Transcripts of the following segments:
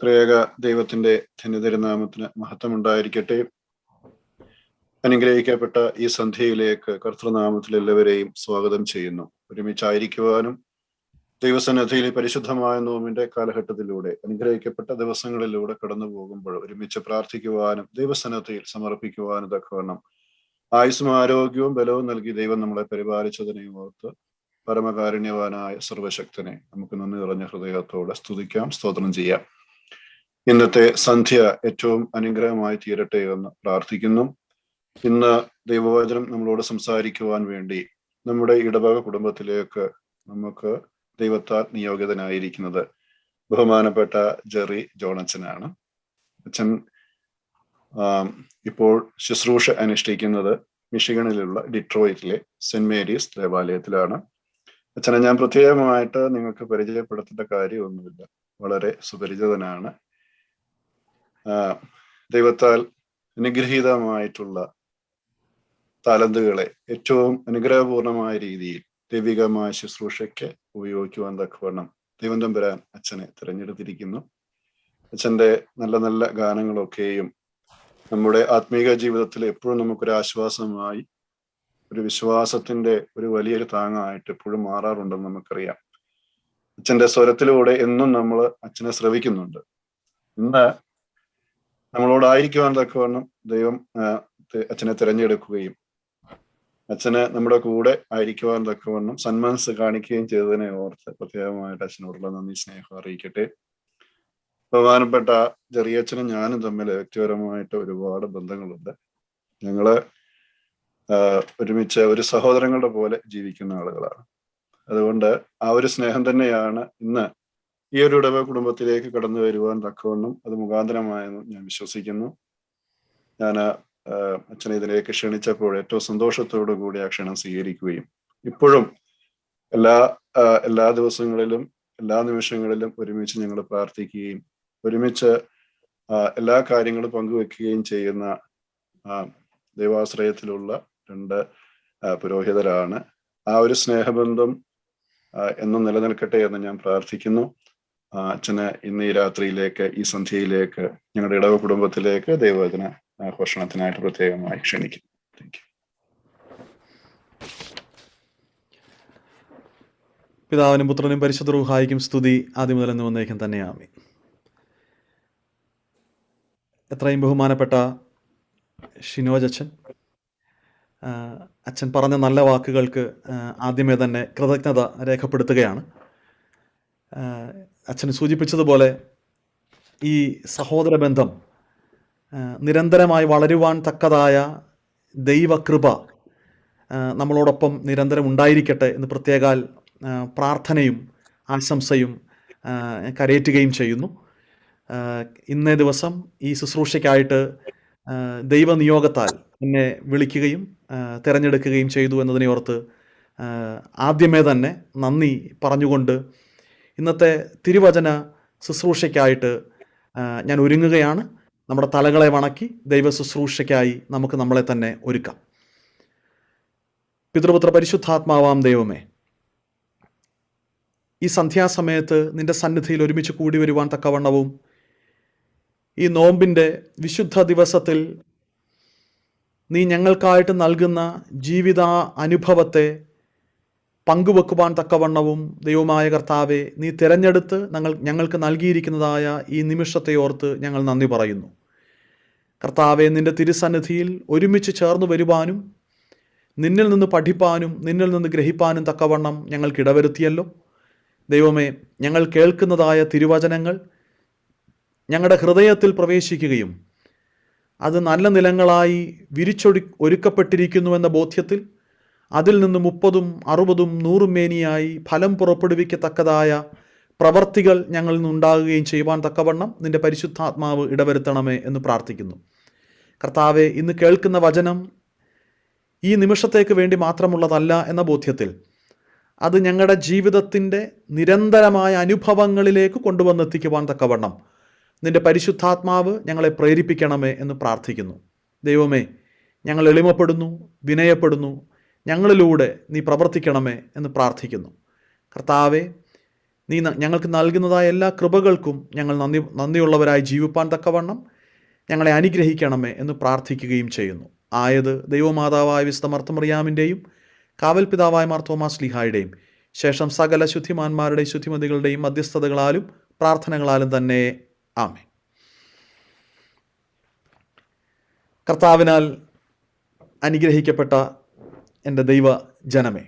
ത്രിയേക ദൈവത്തിന്റെ ധന്യതിരുനാമത്തിന് മഹത്വമുണ്ടായിരിക്കട്ടെ. അനുഗ്രഹിക്കപ്പെട്ട ഈ സന്ധ്യയിലേക്ക് കർത്തൃനാമത്തിൽ എല്ലാവരെയും സ്വാഗതം ചെയ്യുന്നു. ഒരുമിച്ചായിരിക്കുവാനും ദൈവസന്നിധിയിൽ പരിശുദ്ധമായ നോമ്പിന്റെ കാലഘട്ടത്തിലൂടെ അനുഗ്രഹിക്കപ്പെട്ട ദിവസങ്ങളിലൂടെ കടന്നു പോകുമ്പോൾ ഒരുമിച്ച് പ്രാർത്ഥിക്കുവാനും ദൈവസന്നിധിയിൽ സമർപ്പിക്കുവാനും തക്കവണ്ണം ആയുസ്സും ആരോഗ്യവും ബലവും നൽകി ദൈവം നമ്മളെ പരിപാലിച്ചതിനെ ഓർത്ത് പരമകാരുണ്യവാനായ സർവശക്തനെ നമുക്ക് നന്ദി നിറഞ്ഞ ഹൃദയത്തോടെ സ്തുതിക്കാം, സ്തോത്രം ചെയ്യാം. ഇന്നത്തെ സന്ധ്യ ഏറ്റവും അനുഗ്രഹമായി തീരട്ടെ എന്ന് പ്രാർത്ഥിക്കുന്നു. ഇന്ന് ദൈവവചനം നമ്മളോട് സംസാരിക്കുവാൻ വേണ്ടി നമ്മുടെ ഇടവക കുടുംബത്തിലേക്ക് നമുക്ക് ദൈവത്താൽ നിയോഗിതനായിരിക്കുന്നത് ബഹുമാനപ്പെട്ട ജെറി ജോണച്ചനാണ്. അച്ഛൻ ഇപ്പോൾ ശുശ്രൂഷ അനുഷ്ഠിക്കുന്നത് മിഷിഗണിലുള്ള ഡിട്രോയിറ്റിലെ സെന്റ് മേരീസ് ദേവാലയത്തിലാണ്. അച്ഛനെ ഞാൻ പ്രത്യേകമായിട്ട് നിങ്ങൾക്ക് പരിചയപ്പെടുത്തേണ്ട കാര്യമൊന്നുമില്ല, വളരെ സുപരിചിതനാണ്. ദൈവത്താൽ അനുഗ്രഹീതമായിട്ടുള്ള താലന്തുകളെ ഏറ്റവും അനുഗ്രഹപൂർണമായ രീതിയിൽ ദൈവികമായ ശുശ്രൂഷയ്ക്ക് ഉപയോഗിക്കുവാൻ തക്കവണ്ണം ദൈവം തമ്പുരാൻ അച്ഛനെ തിരഞ്ഞെടുത്തിരിക്കുന്നു. അച്ഛൻ്റെ നല്ല നല്ല ഗാനങ്ങളൊക്കെയും നമ്മുടെ ആത്മീക ജീവിതത്തിൽ എപ്പോഴും നമുക്കൊരു ആശ്വാസമായി, ഒരു വിശ്വാസത്തിന്റെ ഒരു വലിയൊരു താങ്ങായിട്ട് എപ്പോഴും മാറാറുണ്ടെന്ന് നമുക്കറിയാം. അച്ഛൻ്റെ സ്വരത്തിലൂടെ എന്നും നമ്മൾ അച്ഛനെ ശ്രവിക്കുന്നുണ്ട്. ഇന്ന് നമ്മളോടായിരിക്കുവാൻ തക്കവണ്ണം ദൈവം അച്ഛനെ തിരഞ്ഞെടുക്കുകയും അച്ഛന് നമ്മുടെ കൂടെ ആയിരിക്കുവാൻ തക്കവണ്ണം സന്മനസ് കാണിക്കുകയും ചെയ്തതിനെ ഓർത്ത് പ്രത്യേകമായിട്ട് അച്ഛനോടുള്ള നന്ദി, സ്നേഹം അറിയിക്കട്ടെ. ബഹുമാനപ്പെട്ട ചെറിയച്ഛനും ഞാനും തമ്മിൽ വ്യക്തിപരമായിട്ട് ഒരുപാട് ബന്ധങ്ങളുണ്ട്. ഞങ്ങള് ഒരുമിച്ച് ഒരു സഹോദരങ്ങളുടെ പോലെ ജീവിക്കുന്ന ആളുകളാണ്. അതുകൊണ്ട് ആ ഒരു സ്നേഹം തന്നെയാണ് ഇന്ന് ഈ ഒരു ഇടവ കുടുംബത്തിലേക്ക് കടന്നു വരുവാൻ തക്കവണ്ണം അത് മുഖാന്തരമായെന്ന് ഞാൻ വിശ്വസിക്കുന്നു. ഞാൻ അച്ഛനെ ഇതിലേക്ക് ക്ഷണിച്ചപ്പോൾ ഏറ്റവും സന്തോഷത്തോടു കൂടി ആ ക്ഷണം സ്വീകരിക്കുകയും ഇപ്പോഴും എല്ലാ ദിവസങ്ങളിലും എല്ലാ നിമിഷങ്ങളിലും ഒരുമിച്ച് ഞങ്ങൾ പ്രാർത്ഥിക്കുകയും ഒരുമിച്ച് എല്ലാ കാര്യങ്ങളും പങ്കുവെക്കുകയും ചെയ്യുന്ന ദൈവാശ്രയത്തിലുള്ള രണ്ട് പുരോഹിതരാണ്. ആ ഒരു സ്നേഹബന്ധം എന്നും നിലനിൽക്കട്ടെ എന്ന് ഞാൻ പ്രാർത്ഥിക്കുന്നു. അച്ഛന് ഇന്ന് ഈ രാത്രിയിലേക്ക്, ഈ സന്ധ്യയിലേക്ക്, ഞങ്ങളുടെ ഇടവ കുടുംബത്തിലേക്ക് ദൈവവചന ഘോഷണത്തിനായിട്ട് പ്രത്യേകമായി ക്ഷണിക്കുന്നു. Thank you. പിതാവിനും പുത്രനും പരിശുദ്ധ റൂഹായിക്കും സ്തുതി ആദ്യം മുതൽ എന്ന് വന്നേക്കും തന്നെ ആമേൻ. എത്രയും ബഹുമാനപ്പെട്ട ഷിനോജ് അച്ഛൻ, അച്ഛൻ പറഞ്ഞ നല്ല വാക്കുകൾക്ക് ആദ്യമേ തന്നെ കൃതജ്ഞത രേഖപ്പെടുത്തുകയാണ്. അച്ഛൻ സൂചിപ്പിച്ചതുപോലെ ഈ സഹോദര ബന്ധം നിരന്തരമായി വളരുവാൻ തക്കതായ ദൈവകൃപ നമ്മളോടൊപ്പം നിരന്തരം ഉണ്ടായിരിക്കട്ടെ എന്ന് പ്രത്യേകാൽ പ്രാർത്ഥനയും ആശംസയും കരയേറ്റുകയും ചെയ്യുന്നു. ഇന്നേ ദിവസം ഈ ശുശ്രൂഷയ്ക്കായിട്ട് ദൈവനിയോഗത്താൽ എന്നെ വിളിക്കുകയും തിരഞ്ഞെടുക്കുകയും ചെയ്തു എന്നതിനെ ഓർത്ത് ആദ്യമേ തന്നെ നന്ദി പറഞ്ഞുകൊണ്ട് ഇന്നത്തെ തിരുവചന ശുശ്രൂഷയ്ക്കായിട്ട് ഞാൻ ഒരുങ്ങുകയാണ്. നമ്മുടെ തലകളെ വണക്കി ദൈവ ശുശ്രൂഷയ്ക്കായി നമുക്ക് നമ്മളെ തന്നെ ഒരുക്കാം. പിതൃപുത്ര പരിശുദ്ധാത്മാവാം ദൈവമേ, ഈ സന്ധ്യാസമയത്ത് നിന്റെ സന്നിധിയിൽ ഒരുമിച്ച് കൂടി വരുവാൻ തക്കവണ്ണവും ഈ നോമ്പിൻ്റെ വിശുദ്ധ ദിവസത്തിൽ നീ ഞങ്ങൾക്കായിട്ട് നൽകുന്ന ജീവിത അനുഭവത്തെ പങ്കുവെക്കുവാൻ തക്കവണ്ണവും ദൈവമായ കർത്താവെ നീ തിരഞ്ഞെടുത്ത് ഞങ്ങൾക്ക് നൽകിയിരിക്കുന്നതായ ഈ നിമിഷത്തെ ഓർത്ത് ഞങ്ങൾ നന്ദി പറയുന്നു. കർത്താവെ, നിന്റെ തിരുസന്നിധിയിൽ ഒരുമിച്ച് ചേർന്ന് വരുവാനും നിന്നിൽ നിന്ന് പഠിപ്പാനും നിന്നിൽ നിന്ന് ഗ്രഹിപ്പാനും തക്കവണ്ണം ഞങ്ങൾക്ക് ഇടവരുത്തിയല്ലോ. ദൈവമേ, ഞങ്ങൾ കേൾക്കുന്നതായ തിരുവചനങ്ങൾ ഞങ്ങളുടെ ഹൃദയത്തിൽ പ്രവേശിക്കുകയും അത് നല്ല നിലങ്ങളായി ഒരുക്കപ്പെട്ടിരിക്കുന്നുവെന്ന ബോധ്യത്തിൽ അതിൽ നിന്ന് 30, 60, 100 മേനിയായി ഫലം പുറപ്പെടുവിക്കത്തക്കതായ പ്രവർത്തികൾ ഞങ്ങളിൽ നിന്നുണ്ടാകുകയും ചെയ്യുവാൻ തക്കവണ്ണം നിന്റെ പരിശുദ്ധാത്മാവ് ഇടവരുത്തണമേ എന്ന് പ്രാർത്ഥിക്കുന്നു. കർത്താവെ, ഇന്ന് കേൾക്കുന്ന വചനം ഈ നിമിഷത്തേക്ക് വേണ്ടി മാത്രമുള്ളതല്ല എന്ന ബോധ്യത്തിൽ അത് ഞങ്ങളുടെ ജീവിതത്തിൻ്റെ നിരന്തരമായ അനുഭവങ്ങളിലേക്ക് കൊണ്ടുവന്നെത്തിക്കുവാൻ തക്കവണ്ണം നിന്റെ പരിശുദ്ധാത്മാവ് ഞങ്ങളെ പ്രേരിപ്പിക്കണമേ എന്ന് പ്രാർത്ഥിക്കുന്നു. ദൈവമേ, ഞങ്ങൾ എളിമപ്പെടുന്നു, വിനയപ്പെടുന്നു, ഞങ്ങളിലൂടെ നീ പ്രവർത്തിക്കണമേ എന്ന് പ്രാർത്ഥിക്കുന്നു. കർത്താവെ, നീ ഞങ്ങൾക്ക് നൽകുന്നതായ എല്ലാ കൃപകൾക്കും ഞങ്ങൾ നന്ദിയുള്ളവരായി ജീവിപ്പാൻ തക്കവണ്ണം ഞങ്ങളെ അനുഗ്രഹിക്കണമേ എന്ന് പ്രാർത്ഥിക്കുകയും ചെയ്യുന്നു. ആയത് ദൈവമാതാവായ വിശുദ്ധ മർത്തമറിയാമിൻ്റെയും കാവൽ പിതാവായ മാർ തോമാസ് ലീഹായുടെയും ശേഷം സകല ശുദ്ധിമാന്മാരുടെയും ശുദ്ധിമതികളുടെയും മധ്യസ്ഥതകളാലും പ്രാർത്ഥനകളാലും തന്നെ. ആമേൻ. കർത്താവിനാൽ അനുഗ്രഹിക്കപ്പെട്ട എൻ്റെ ദൈവ ജനമേ,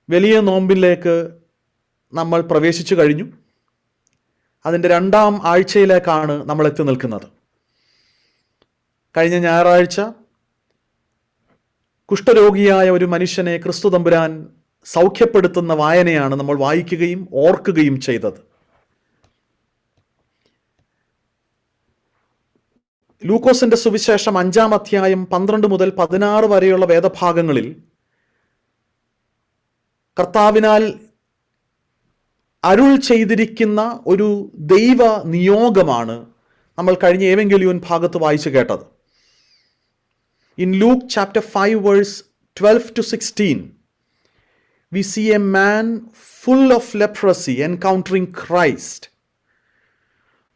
വലിയ നോമ്പിലേക്ക് നമ്മൾ പ്രവേശിച്ചു കഴിഞ്ഞു. അതിൻ്റെ 2ാം ആഴ്ചയിലേക്കാണ് നമ്മൾ എത്തി നിൽക്കുന്നത്. കഴിഞ്ഞ ഞായറാഴ്ച കുഷ്ഠരോഗിയായ ഒരു മനുഷ്യനെ ക്രിസ്തു തമ്പുരാൻ സൗഖ്യപ്പെടുത്തുന്ന വായനയാണ് നമ്മൾ വായിക്കുകയും ഓർക്കുകയും ചെയ്തത്. ലൂക്കോസിന്റെ സുവിശേഷം 5-ാം അധ്യായം 12 മുതൽ 16 വരെയുള്ള വേദഭാഗങ്ങളിൽ കർത്താവിനാൽ അരുൾ ചെയ്തിരിക്കുന്ന ഒരു ദൈവ നിയോഗമാണ് നമ്മൾ കഴിഞ്ഞ ഏവെങ്കലിയോൻ ഭാഗത്ത് വായിച്ചു കേട്ടത്. In Luke chapter 5 verse 12 to 16, we see a man full of leprosy encountering Christ.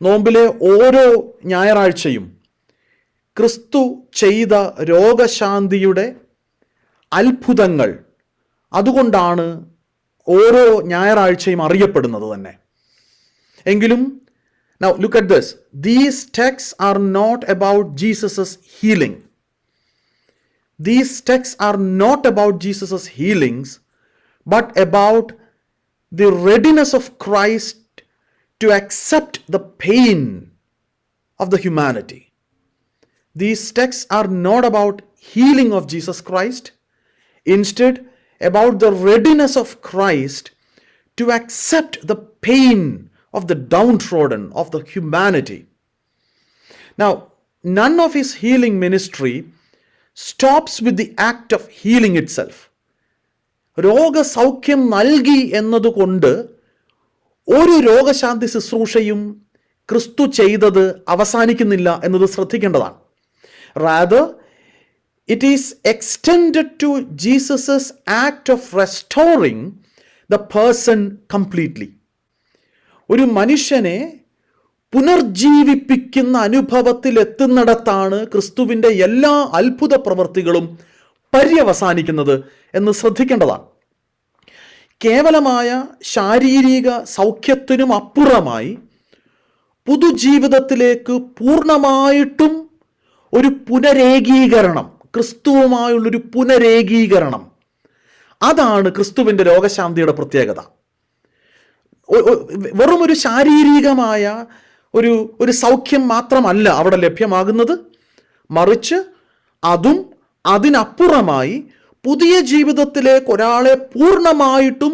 നോമ്പിലെ ഓരോ ഞായറാഴ്ചയും ക്രിസ്തു ചെയ്ത രോഗശാന്തിയുടെ അത്ഭുതങ്ങൾ, അതുകൊണ്ടാണ് ഓരോ ഞായറാഴ്ചയും അറിയപ്പെടുന്നത് തന്നെ. എങ്കിലും now look at this. These texts are not about Jesus's healing. These texts are not about Jesus's healings, but about the readiness of Christ to accept the pain of the humanity. These texts are not about healing of Jesus Christ, instead about the readiness of Christ to accept the pain of the downtrodden, of the humanity. Now, none of his healing ministry stops with the act of healing itself. രോഗസൗഖ്യം നൽകി എന്നതുകൊണ്ട് ഒരു രോഗശാന്തി ശുശ്രൂഷയും ക്രിസ്തു ചെയ്തത് അവസാനിക്കുന്നില്ല എന്നത് ശ്രദ്ധിക്കേണ്ടതാണ്. Rather, it is extended to Jesus' act of restoring the person completely. ഒരു മനുഷ്യനെ പുനർജീവിപ്പിക്കുന്ന അനുഭവത്തിൽ എത്തുന്നിടത്താണ് ക്രിസ്തുവിൻ്റെ എല്ലാ അത്ഭുത പ്രവൃത്തികളും പര്യവസാനിക്കുന്നത് എന്ന് ശ്രദ്ധിക്കേണ്ടതാണ്. കേവലമായ ശാരീരിക സൗഖ്യത്തിനും അപ്പുറമായി പുതുജീവിതത്തിലേക്ക് പൂർണ്ണമായിട്ടും ഒരു പുനരേകീകരണം, ക്രിസ്തുവുമായുള്ളൊരു പുനരേകീകരണം, അതാണ് ക്രിസ്തുവിൻ്റെ രോഗശാന്തിയുടെ പ്രത്യേകത. വെറും ഒരു ശാരീരികമായ ഒരു സൗഖ്യം മാത്രമല്ല അവിടെ ലഭ്യമാകുന്നത്, മറിച്ച് അതും അതിനപ്പുറമായി പുതിയ ജീവിതത്തിലേക്ക് ഒരാളെ പൂർണ്ണമായിട്ടും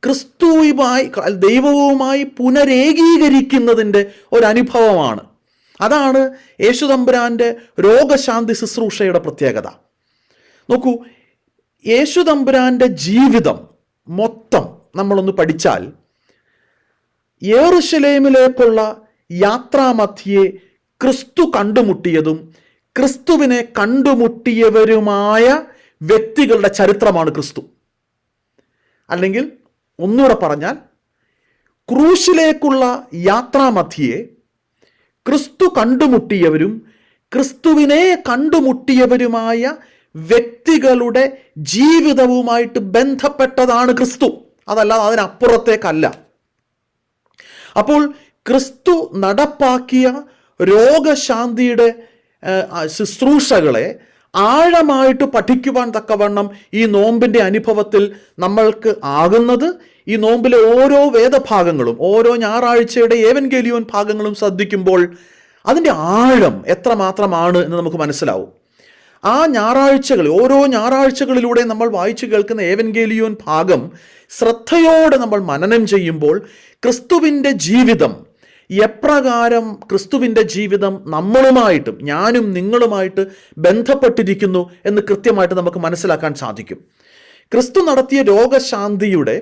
ക്രിസ്തുവുമായി, ദൈവവുമായി പുനരേകീകരിക്കുന്നതിൻ്റെ ഒരനുഭവമാണ്. അതാണ് യേശുതമ്പുരാൻ്റെ രോഗശാന്തി ശുശ്രൂഷയുടെ പ്രത്യേകത. നോക്കൂ, യേശുതമ്പുരാൻ്റെ ജീവിതം മൊത്തം നമ്മളൊന്ന് പഠിച്ചാൽ യെരൂശലേമിലേക്കുള്ള യാത്രാമധ്യേ ക്രിസ്തു കണ്ടുമുട്ടിയതും ക്രിസ്തുവിനെ കണ്ടുമുട്ടിയവരുമായ വ്യക്തികളുടെ ചരിത്രമാണ് ക്രിസ്തു. അല്ലെങ്കിൽ ഒന്നുകൂടെ പറഞ്ഞാൽ, ക്രൂശിലേക്കുള്ള യാത്രാമധ്യേ ക്രിസ്തു കണ്ടുമുട്ടിയവരും ക്രിസ്തുവിനെ കണ്ടുമുട്ടിയവരുമായ വ്യക്തികളുടെ ജീവിതവുമായിട്ട് ബന്ധപ്പെട്ടതാണ് ക്രിസ്തു, അതല്ലാതെ അതിനപ്പുറത്തേക്കല്ല. അപ്പോൾ ക്രിസ്തു നടപ്പാക്കിയ രോഗശാന്തിയുടെ ശുശ്രൂഷകളെ ആഴമായിട്ട് പഠിക്കുവാൻ തക്കവണ്ണം ഈ നോമ്പിൻ്റെ അനുഭവത്തിൽ നമ്മൾക്ക് ആകുന്നത്, ഈ നോമ്പിലെ ഓരോ വേദഭാഗങ്ങളും ഓരോ ഞായറാഴ്ചയുടെ ഏവൻഗേലിയോൻ ഭാഗങ്ങളും ശ്രദ്ധിക്കുമ്പോൾ അതിൻ്റെ ആഴം എത്രമാത്രമാണ് എന്ന് നമുക്ക് മനസ്സിലാവും. ആ ഓരോ ഞായറാഴ്ചകളിലൂടെ നമ്മൾ വായിച്ചു കേൾക്കുന്ന ഏവൻഗേലിയോൻ ഭാഗം ശ്രദ്ധയോടെ നമ്മൾ മനനം ചെയ്യുമ്പോൾ ക്രിസ്തുവിൻ്റെ ജീവിതം എപ്രകാരം ക്രിസ്തുവിൻ്റെ ജീവിതം നമ്മളുമായിട്ടും, ഞാനും നിങ്ങളുമായിട്ട് ബന്ധപ്പെട്ടിരിക്കുന്നു എന്ന് കൃത്യമായിട്ട് നമുക്ക് മനസ്സിലാക്കാൻ സാധിക്കും. ക്രിസ്തു നടത്തിയ രോഗശാന്തിയുടെ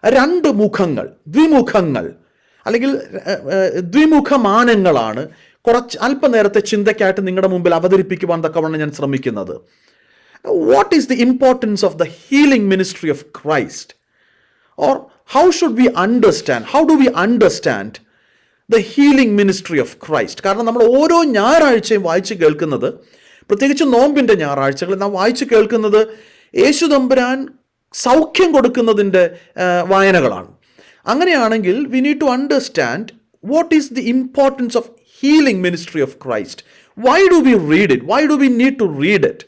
രണ്ട് മുഖങ്ങൾ, ദ്വിമുഖങ്ങൾ അല്ലെങ്കിൽ ദ്വിമുഖമാനങ്ങളാണ് അല്പനേരത്തെ ചിന്തയ്ക്കായിട്ട് നിങ്ങളുടെ മുമ്പിൽ അവതരിപ്പിക്കുവാൻ തക്കവണ്ണം ഞാൻ ശ്രമിക്കുന്നത്. What is the importance of the healing ministry of Christ? Or how should we understand? How do we understand the healing ministry of Christ? കാരണം നമ്മൾ ഓരോ ഞായറാഴ്ചയും വായിച്ച് കേൾക്കുന്നത്, പ്രത്യേകിച്ച് നോമ്പിൻ്റെ ഞായറാഴ്ചകളിൽ നാം വായിച്ച് കേൾക്കുന്നത് യേശു തമ്പുരാൻ സൗഖ്യം കൊടുക്കുന്നതിൻ്റെ വായനകളാണ്. അങ്ങനെയാണെങ്കിൽ we need to understand what is the importance of healing ministry of Christ. Why do we read it? Why do we need to read it?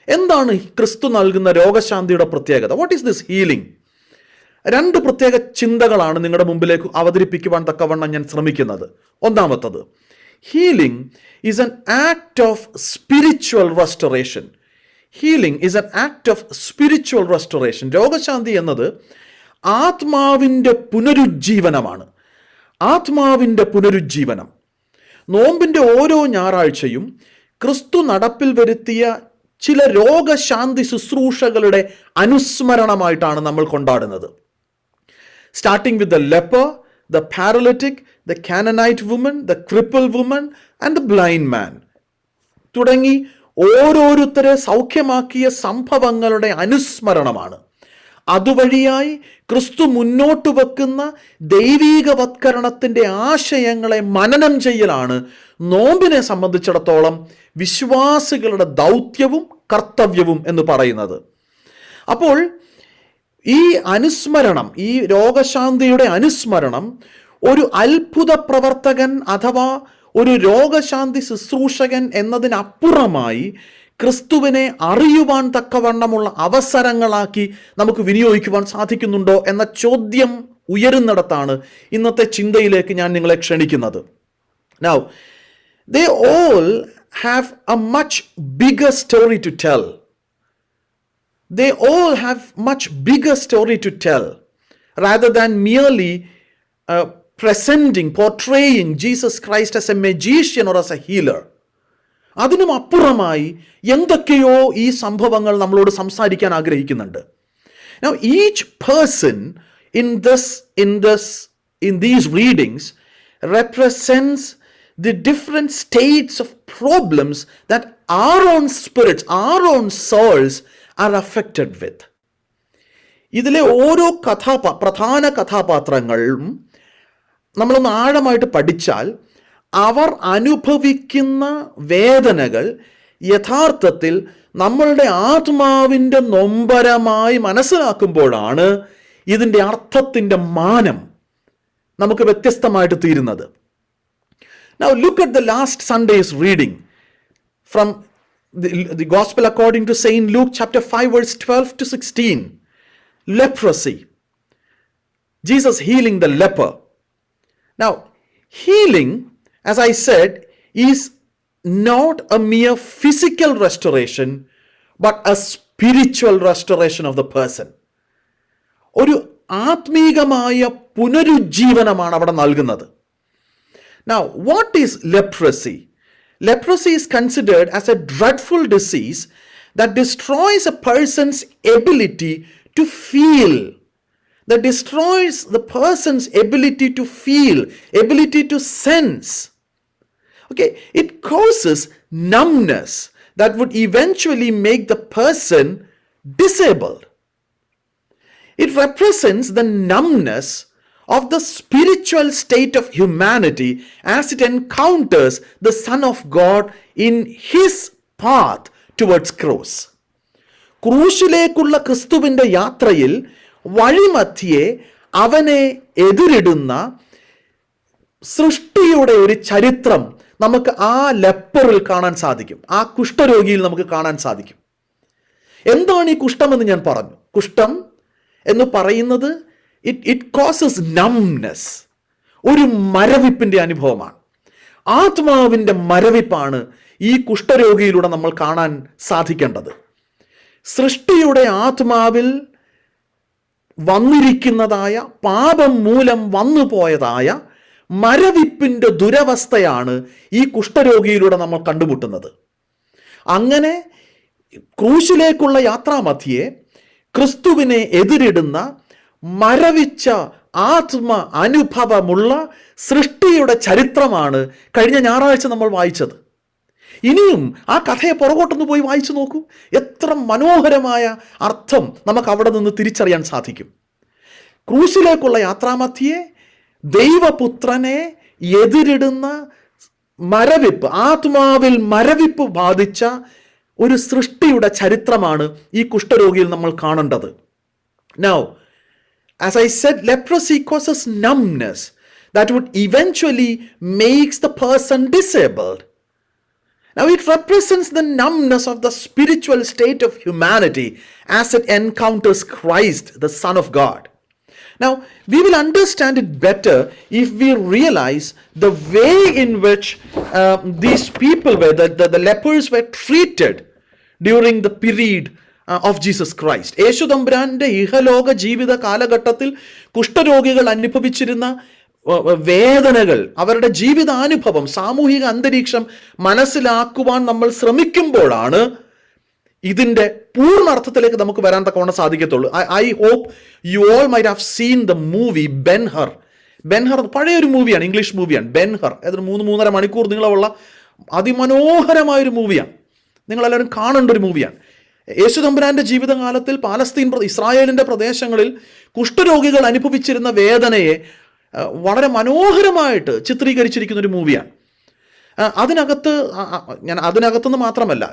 എന്താണ് ക്രിസ്തു നൽകുന്ന രോഗശാന്തിയുടെ പ്രത്യേകത? What is this healing? രണ്ട് പ്രത്യേക ചിന്തകളാണ് നിങ്ങളുടെ മുമ്പിലേക്ക് അവതരിപ്പിക്കുവാൻ തക്കവണ്ണം ഞാൻ ശ്രമിക്കുന്നത്. ഒന്നാമത്തത്, healing is N act of spiritual restoration. Healing is N act of spiritual restoration. രോഗശാന്തി എന്നത് ആത്മാവിൻ്റെ പുനരുജ്ജീവനമാണ്. ആത്മാവിൻ്റെ പുനരുജ്ജീവനം. നോമ്പിൻ്റെ ഓരോ ഞായറാഴ്ചയും ക്രിസ്തു നടപ്പിൽ വരുത്തിയ ചില രോഗശാന്തി ശുശ്രൂഷകളുടെ അനുസ്മരണമായിട്ടാണ് നമ്മൾ കൊണ്ടാടുന്നത്. Starting with the leper, the paralytic, the Canaanite woman, the cripple woman and the blind man തുടങ്ങി ഓരോരുത്തരെ സൗഖ്യമാക്കിയ സംഭവങ്ങളുടെ അനുസ്മരണമാണ്. അതുവഴിയായി ക്രിസ്തു മുന്നോട്ട് വെക്കുന്ന ദൈവീകവത്കരണത്തിൻ്റെ ആശയങ്ങളെ മനനം ചെയ്യലാണ് നോമ്പിനെ സംബന്ധിച്ചിടത്തോളം വിശ്വാസികളുടെ ദൗത്യവും കർത്തവ്യവും എന്ന് പറയുന്നത്. അപ്പോൾ ഈ അനുസ്മരണം, ഈ രോഗശാന്തിയുടെ അനുസ്മരണം ഒരു അത്ഭുത പ്രവർത്തകൻ അഥവാ ഒരു രോഗശാന്തി ശുശ്രൂഷകൻ എന്നതിനപ്പുറമായി ക്രിസ്തുവിനെ അറിയുവാൻ തക്കവണ്ണമുള്ള അവസരങ്ങളാക്കി നമുക്ക് വിനിയോഗിക്കുവാൻ സാധിക്കുന്നുണ്ടോ എന്ന ചോദ്യം ഉയരുന്നിടത്താണ് ഇന്നത്തെ ചിന്തയിലേക്ക് ഞാൻ നിങ്ങളെ ക്ഷണിക്കുന്നത്. Now, they all have a much bigger story to tell. They all have much bigger story to tell rather than merely portraying Jesus Christ as a magician or as a healer. അതിനും അപ്പുറമായി എന്തൊക്കെയോ ഈ സംഭവങ്ങൾ നമ്മളോട് സംസാരിക്കാൻ ആഗ്രഹിക്കുന്നുണ്ട്. Now, each person in these readings represents the different states of problems that our own spirits, our own souls are affected with. ഇതിലെ ഓരോ പ്രധാന കഥാപാത്രങ്ങളും നമ്മളൊന്ന് ആഴമായിട്ട് പഠിച്ചാൽ അവർ അനുഭവിക്കുന്ന വേദനകൾ യഥാർത്ഥത്തിൽ നമ്മളുടെ ആത്മാവിൻ്റെ നൊമ്പരമായി മനസ്സിലാക്കുമ്പോഴാണ് ഇതിൻ്റെ അർത്ഥത്തിൻ്റെ മാനം നമുക്ക് വ്യത്യസ്തമായിട്ട് തീരുന്നത്. Now look at the last Sunday's reading from the Gospel according to Saint Luke chapter 5 verse 12 to 16. Leprosy. Jesus healing the leper. Now, healing, as I said, is not a mere physical restoration but a spiritual restoration of the person. ഒരു ആത്മീകമായ പുനരുജ്ജീവനമാണ് അവിടെ നൽകുന്നത്. Now, what is leprosy? Leprosy is considered as a dreadful disease that destroys a person's ability to feel, that destroys the person's ability to feel, ability to sense. Okay, it causes numbness that would eventually make the person disabled. It represents the numbness of the spiritual state of humanity as it encounters the Son of God in his path towards cross. ക്രൂശിലേക്കുള്ള ക്രിസ്തുവിൻ്റെ യാത്രയിൽ വഴിമധ്യേ അവനെ എതിരിടുന്ന സൃഷ്ടിയുടെ ഒരു ചരിത്രം നമുക്ക് ആ ലെപ്പറിൽ കാണാൻ സാധിക്കും, ആ കുഷ്ഠരോഗിയിൽ നമുക്ക് കാണാൻ സാധിക്കും. എന്താണ് ഈ കുഷ്ഠമെന്ന് ഞാൻ പറഞ്ഞു. കുഷ്ഠം എന്ന് പറയുന്നത് ഇറ്റ് കോസസ് നംനെസ്, ഒരു മരവിപ്പിൻ്റെ അനുഭവമാണ്. ആത്മാവിൻ്റെ മരവിപ്പാണ് ഈ കുഷ്ഠരോഗിയിലൂടെ നമ്മൾ കാണാൻ സാധിക്കേണ്ടത്. സൃഷ്ടിയുടെ ആത്മാവിൽ വന്നിരിക്കുന്നതായ പാപം മൂലം വന്നുപോയതായ മരവിപ്പിൻ്റെ ദുരവസ്ഥയാണ് ഈ കുഷ്ഠരോഗിയിലൂടെ നമ്മൾ കണ്ടുമുട്ടുന്നത്. അങ്ങനെ ക്രൂശിലേക്കുള്ള യാത്രാമധ്യേ ക്രിസ്തുവിനെ എതിരിടുന്ന മരവിച്ച ആത്മ അനുഭവമുള്ള സൃഷ്ടിയുടെ ചരിത്രമാണ് കഴിഞ്ഞ ഞായറാഴ്ച നമ്മൾ വായിച്ചത്. ഇനിയും ആ കഥയെ പുറകോട്ടൊന്ന് പോയി വായിച്ചു നോക്കൂ. എത്ര മനോഹരമായ അർത്ഥം നമുക്ക് അവിടെ നിന്ന് തിരിച്ചറിയാൻ സാധിക്കും. ക്രൂശിലേക്കുള്ള യാത്രാമധ്യേ ദൈവപുത്രനെ എതിരിടുന്ന മരവിപ്പ്, ആത്മാവിൽ മരവിപ്പ് ബാധിച്ച ഒരു സൃഷ്ടിയുടെ ചരിത്രമാണ് ഈ കുഷ്ഠരോഗിയിൽ നമ്മൾ കാണേണ്ടത്. Now, as I said, leprosy causes numbness that would eventually makes the person disabled. Now, it represents the numbness of the spiritual state of humanity as it encounters Christ, the Son of God. Now, we will understand it better if we realize the way in which these people were, the lepers were treated during the period of Jesus Christ. യേശു തമ്പുരാന്റെ ഇഹലോക ജീവിത കാലഘട്ടത്തിൽ കുഷ്ഠരോഗികൾ അനുഭവിച്ചിരുന്ന വേദനകൾ, അവരുടെ ജീവിതാനുഭവം, സാമൂഹിക അന്തരീക്ഷം മനസ്സിലാക്കുവാൻ നമ്മൾ ശ്രമിക്കുമ്പോഴാണ് ഇതിൻ്റെ പൂർണ്ണ അർത്ഥത്തിലേക്ക് നമുക്ക് വരാൻ തക്കവണ്ണം സാധിക്കത്തുള്ളൂ. I hope you all might have seen the movie Ben Hur. Ben Hur പഴയൊരു മൂവിയാണ്, ഇംഗ്ലീഷ് മൂവിയാണ് ബെൻഹർ. അതിന് 3-3.5 മണിക്കൂർ നീളമുള്ള അതിമനോഹരമായൊരു മൂവിയാണ്. നിങ്ങളെല്ലാവരും കാണേണ്ട ഒരു മൂവിയാണ്. യേശു തമ്പുരാന്റെ ജീവിതകാലത്തിൽ ഇസ്രായേലിൻ്റെ പ്രദേശങ്ങളിൽ കുഷ്ഠരോഗികൾ അനുഭവിച്ചിരുന്ന വേദനയെ വളരെ മനോഹരമായിട്ട് ചിത്രീകരിച്ചിരിക്കുന്ന ഒരു മൂവിയാണ്. അതിനകത്തുനിന്ന് മാത്രമല്ല,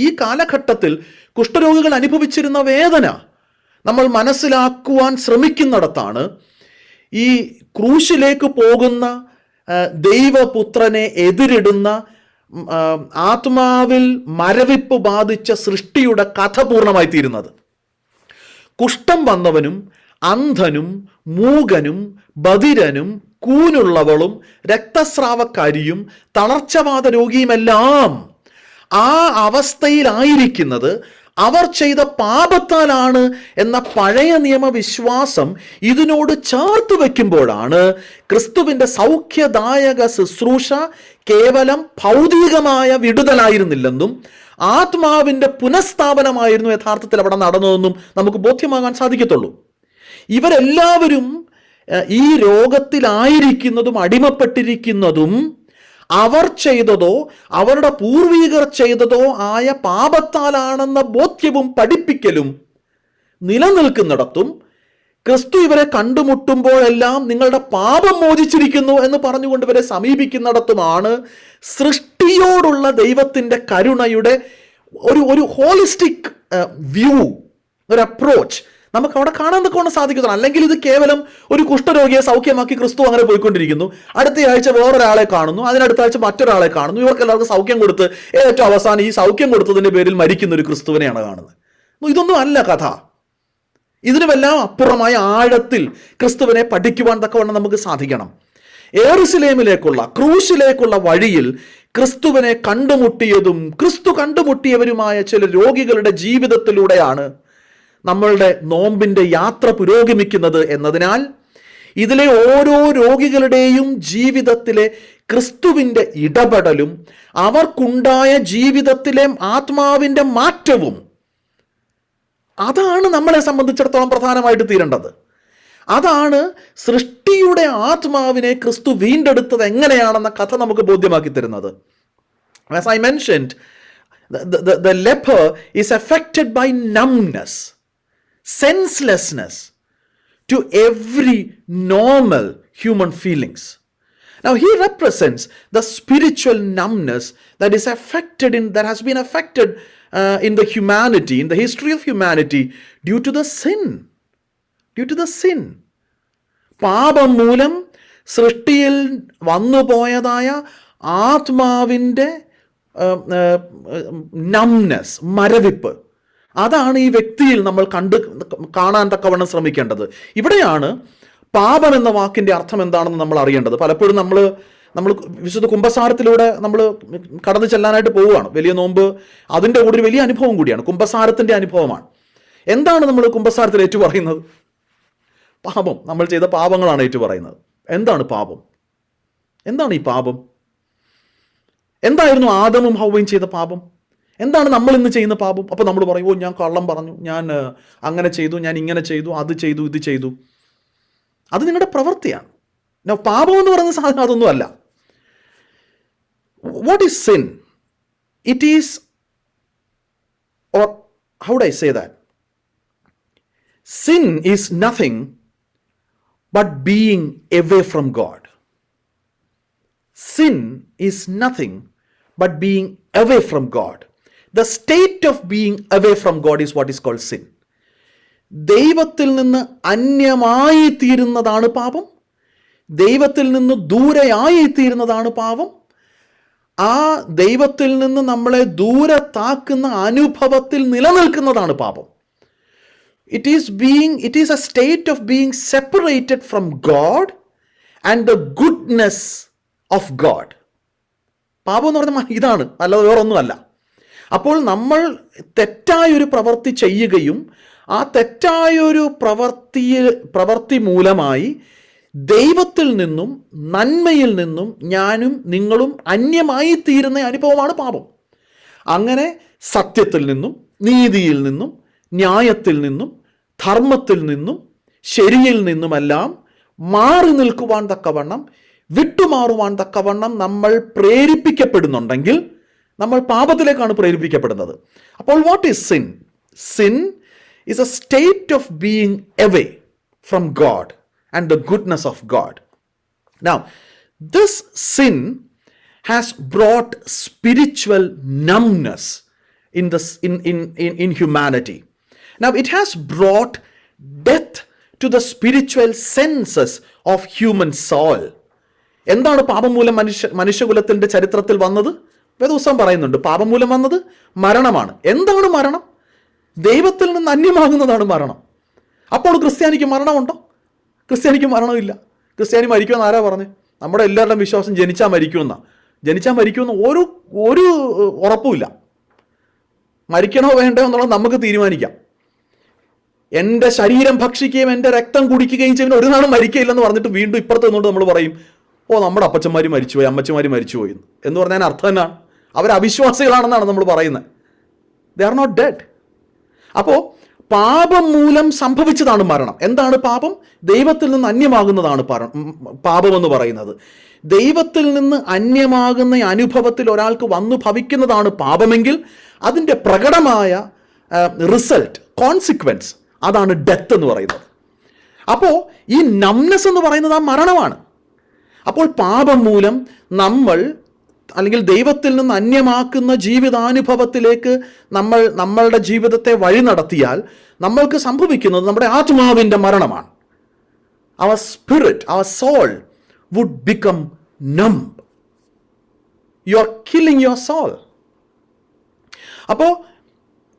ഈ കാലഘട്ടത്തിൽ കുഷ്ഠരോഗികൾ അനുഭവിച്ചിരുന്ന വേദന നമ്മൾ മനസ്സിലാക്കുവാൻ ശ്രമിക്കുന്നിടത്താണ് ഈ ക്രൂശിലേക്ക് പോകുന്ന ദൈവപുത്രനെ എതിരിടുന്ന ആത്മാവിൽ മരവിപ്പ് ബാധിച്ച സൃഷ്ടിയുടെ കഥ പൂർണ്ണമായി തീരുന്നത്. കുഷ്ഠം വന്നവനും അന്ധനും മൂകനും ബധിരനും കൂനുള്ളവളും രക്തസ്രാവക്കാരിയും തളർച്ചവാദ രോഗിയുമെല്ലാം ആ അവസ്ഥയിലായിരിക്കുന്നത് അവർ ചെയ്ത പാപത്താലാണ് എന്ന പഴയ നിയമ വിശ്വാസം ഇതിനോട് ചേർത്ത് വയ്ക്കുമ്പോഴാണ് ക്രിസ്തുവിൻ്റെ സൗഖ്യദായക ശുശ്രൂഷ കേവലം ഭൗതികമായ വിടുതലായിരുന്നില്ലെന്നും ആത്മാവിൻ്റെ പുനഃസ്ഥാപനമായിരുന്നു യഥാർത്ഥത്തിൽ അവിടെ നടന്നതെന്നും നമുക്ക് ബോധ്യമാകാൻ സാധിക്കത്തുള്ളൂ. ഇവരെല്ലാവരും ഈ രോഗത്തിലായിരിക്കുന്നതും അടിമപ്പെട്ടിരിക്കുന്നതും അവർ ചെയ്തതോ അവരുടെ പൂർവികർ ചെയ്തതോ ആയ പാപത്താലാണെന്ന ബോധ്യവും പഠിപ്പിക്കലും നിലനിൽക്കുന്നിടത്തും ക്രിസ്തു ഇവരെ കണ്ടുമുട്ടുമ്പോഴെല്ലാം നിങ്ങളുടെ പാപം മോചിച്ചിരിക്കുന്നു എന്ന് പറഞ്ഞുകൊണ്ട് ഇവരെ സമീപിക്കുന്നിടത്തുമാണ് സൃഷ്ടിയോടുള്ള ദൈവത്തിൻ്റെ കരുണയുടെ ഒരു ഹോളിസ്റ്റിക് വ്യൂ, ഒരു അപ്രോച്ച് നമുക്ക് അവിടെ കാണാൻ കൊണ്ട് സാധിക്കുന്നു. അല്ലെങ്കിൽ ഇത് കേവലം ഒരു കുഷ്ഠരോഗിയെ സൗഖ്യമാക്കി ക്രിസ്തു അങ്ങനെ പോയിക്കൊണ്ടിരിക്കുന്നു. അടുത്ത ആഴ്ച വേറൊരാളെ കാണുന്നു, അതിനടുത്ത ആഴ്ച മറ്റൊരാളെ കാണുന്നു, ഇവർക്ക് എല്ലാവർക്കും സൗഖ്യം കൊടുത്ത് ഏറ്റവും അവസാനം ഈ സൗഖ്യം കൊടുത്തതിൻ്റെ പേരിൽ മരിക്കുന്ന ഒരു ക്രിസ്തുവിനെയാണ് കാണുന്നത്. ഇതൊന്നും അല്ല കഥ. ഇതിനുമെല്ലാം അപ്പുറമായ ആഴത്തിൽ ക്രിസ്തുവിനെ പഠിക്കുവാൻ തക്കവണ്ണം നമുക്ക് സാധിക്കണം. യെരൂശലേമിലേക്കുള്ള ക്രൂശിലേക്കുള്ള വഴിയിൽ ക്രിസ്തുവിനെ കണ്ടുമുട്ടിയതും ക്രിസ്തു കണ്ടുമുട്ടിയവരുമായ ചില രോഗികളുടെ ജീവിതത്തിലൂടെയാണ് നമ്മളുടെ നോമ്പിൻ്റെ യാത്ര പുരോഗമിക്കുന്നത് എന്നതിനാൽ ഇതിലെ ഓരോ രോഗികളുടെയും ജീവിതത്തിലെ ക്രിസ്തുവിൻ്റെ ഇടപെടലും അവർക്കുണ്ടായ ജീവിതത്തിലെ ആത്മാവിൻ്റെ മാറ്റവും അതാണ് നമ്മളെ സംബന്ധിച്ചിടത്തോളം പ്രധാനമായിട്ട് തീരേണ്ടത്. അതാണ് സൃഷ്ടിയുടെ ആത്മാവിനെ ക്രിസ്തു വീണ്ടെടുത്തത് എങ്ങനെയാണെന്ന കഥ നമുക്ക് ബോധ്യമാക്കി തരുന്നത്. As I mentioned, the leper is affected by numbness, senselessness to every normal human feelings. Now he represents the spiritual numbness that is affected that has been affected in the humanity, in the history of humanity due to the sin. പാപം മൂലം സൃഷ്ടിയിൽ വന്നുപോയതായ ആത്മാവിൻ്റെ numbness, മരവിപ്പ്, അതാണ് ഈ വ്യക്തിയിൽ നമ്മൾ കാണാൻ തക്കവണ്ണം ശ്രമിക്കേണ്ടത്. ഇവിടെയാണ് പാപം എന്ന വാക്കിൻ്റെ അർത്ഥം എന്താണെന്ന് നമ്മൾ അറിയേണ്ടത്. പലപ്പോഴും നമ്മൾ വിശുദ്ധ കുമ്പസാരത്തിലൂടെ നമ്മൾ കടന്നു ചെല്ലാനായിട്ട് പോവുകയാണ്. വലിയ നോമ്പ് അതിൻ്റെ കൂടെ ഒരു വലിയ അനുഭവം കൂടിയാണ്, കുമ്പസാരത്തിൻ്റെ അനുഭവമാണ്. എന്താണ് നമ്മൾ കുമ്പസാരത്തിൽ ഏറ്റുപറയുന്നത്? പാപം, നമ്മൾ ചെയ്ത പാപങ്ങളാണ് ഏറ്റുപറയുന്നത്. എന്താണ് പാപം? എന്താണ് ഈ പാപം? എന്തായിരുന്നു ആദമും ഹവ്വയും ചെയ്ത പാപം? എന്താണ് നമ്മൾ ഇന്ന് ചെയ്യുന്ന പാപം? അപ്പോൾ നമ്മൾ പറയും, ഓ ഞാൻ കള്ളം പറഞ്ഞു, ഞാൻ അങ്ങനെ ചെയ്തു, ഞാൻ ഇങ്ങനെ ചെയ്തു, അത് ചെയ്തു, ഇത് ചെയ്തു. അത് നിങ്ങളുടെ പ്രവൃത്തിയാണ്. പാപം എന്ന് പറയുന്ന സാധനം അതൊന്നും അല്ല. What is sin? It is, or how would I say that? Sin is nothing but being away from God. Sin is nothing but being away from God. The state of being away from God is what is called sin. ദൈവത്തിൽ നിന്ന് അന്യമായി തീരുന്നതാണ് പാപം. ദൈവത്തിൽ നിന്ന് ദൂരെയായി തീരുന്നതാണ് പാപം. ആ ദൈവത്തിൽ നിന്ന് നമ്മളെ ദൂരെ താക്കുന്ന അനുഭവത്തിൽ നിലനിൽക്കുന്നതാണ് പാപം. It is a state of being separated from God and the goodness of God. പാപം എന്ന് പറഞ്ഞാൽ ഇതാണ്, അല്ലാതെ വേറൊന്നുമല്ല. അപ്പോൾ നമ്മൾ തെറ്റായൊരു പ്രവൃത്തി ചെയ്യുകയും ആ തെറ്റായൊരു പ്രവൃത്തി മൂലമായി ദൈവത്തിൽ നിന്നും നന്മയിൽ നിന്നും ഞാനും നിങ്ങളും അന്യമായി തീരുന്ന അനുഭവമാണ് പാപം. അങ്ങനെ സത്യത്തിൽ നിന്നും നീതിയിൽ നിന്നും ന്യായത്തിൽ നിന്നും ധർമ്മത്തിൽ നിന്നും ശരിയിൽ നിന്നുമെല്ലാം മാറി നിൽക്കുവാൻ തക്കവണ്ണം, വിട്ടുമാറുവാൻ തക്കവണ്ണം നമ്മൾ പ്രേരിപ്പിക്കപ്പെടുന്നുണ്ടെങ്കിൽ നമ്മൾ പാപത്തിലേക്കാണ് പ്രേരിപ്പിക്കപ്പെടുന്നത്. അപ്പോൾ what is sin? Sin is a state of being away from God and the goodness of God. Now, this sin has brought spiritual numbness in humanity. Now, it has brought death to the spiritual senses of human soul. എന്താണ് പാപം മൂലം മനുഷ്യകുലത്തിന്റെ ചരിത്രത്തിൽ വന്നത്? വേദപുസ്തകം പറയുന്നുണ്ട്, പാപം മൂലം വന്നത് മരണമാണ്. എന്താണ് മരണം? ദൈവത്തിൽ നിന്ന് അന്യമാകുന്നതാണ് മരണം. അപ്പോൾ ക്രിസ്ത്യാനിക്ക് മരണമുണ്ടോ? ക്രിസ്ത്യാനിക്ക് മരണമില്ല. ക്രിസ്ത്യാനി മരിക്കുമെന്ന് ആരാ പറഞ്ഞത്? നമ്മുടെ എല്ലാവരുടെയും വിശ്വാസം ജനിച്ചാൽ മരിക്കുമെന്നാണ്. ജനിച്ചാൽ മരിക്കുമെന്ന് ഒരു ഉറപ്പുമില്ല. മരിക്കണോ വേണ്ടോ എന്നുള്ളത് നമുക്ക് തീരുമാനിക്കാം. എൻ്റെ ശരീരം ഭക്ഷിക്കുകയും എൻ്റെ രക്തം കുടിക്കുകയും ചെയ്യുന്ന ഒരു നാളും മരിക്കയില്ലെന്ന് പറഞ്ഞിട്ട് വീണ്ടും ഇപ്പുറത്ത് നിന്നുകൊണ്ട് നമ്മൾ പറയും, ഓ നമ്മുടെ അപ്പച്ചന്മാർ മരിച്ചുപോയി, അമ്മച്ചമാർ മരിച്ചുപോയി എന്ന് പറഞ്ഞാൽ അർത്ഥം എന്നാണ്? അവർ അവിശ്വാസികളാണെന്നാണ് നമ്മൾ പറയുന്നത്. They are not dead. അപ്പോൾ പാപം മൂലം സംഭവിച്ചതാണ് മരണം. എന്താണ് പാപം? ദൈവത്തിൽ നിന്ന് അന്യമാകുന്നതാണ് പാപം എന്ന് പറയുന്നത്. ദൈവത്തിൽ നിന്ന് അന്യമാകുന്ന അനുഭവത്തിൽ ഒരാൾക്ക് വന്നു ഭവിക്കുന്നതാണ് പാപമെങ്കിൽ അതിൻ്റെ പ്രകടമായ റിസൾട്ട്, കോൺസിക്വൻസ്, അതാണ് ഡെത്ത് എന്ന് പറയുന്നത്. അപ്പോൾ ഈ നംനെസ് എന്ന് പറയുന്നത് ആ മരണമാണ്. അപ്പോൾ പാപം മൂലം നമ്മൾ അല്ലെങ്കിൽ ദൈവത്തിൽ നിന്ന് അന്യമാക്കുന്ന ജീവിതാനുഭവത്തിലേക്ക് നമ്മളുടെ ജീവിതത്തെ വഴി നടത്തിയാൽ നമ്മൾക്ക് സംഭവിക്കുന്നത് നമ്മുടെ ആത്മാവിൻ്റെ മരണമാണ്. Our spirit, our soul would become numb. You are killing your soul. അപ്പോൾ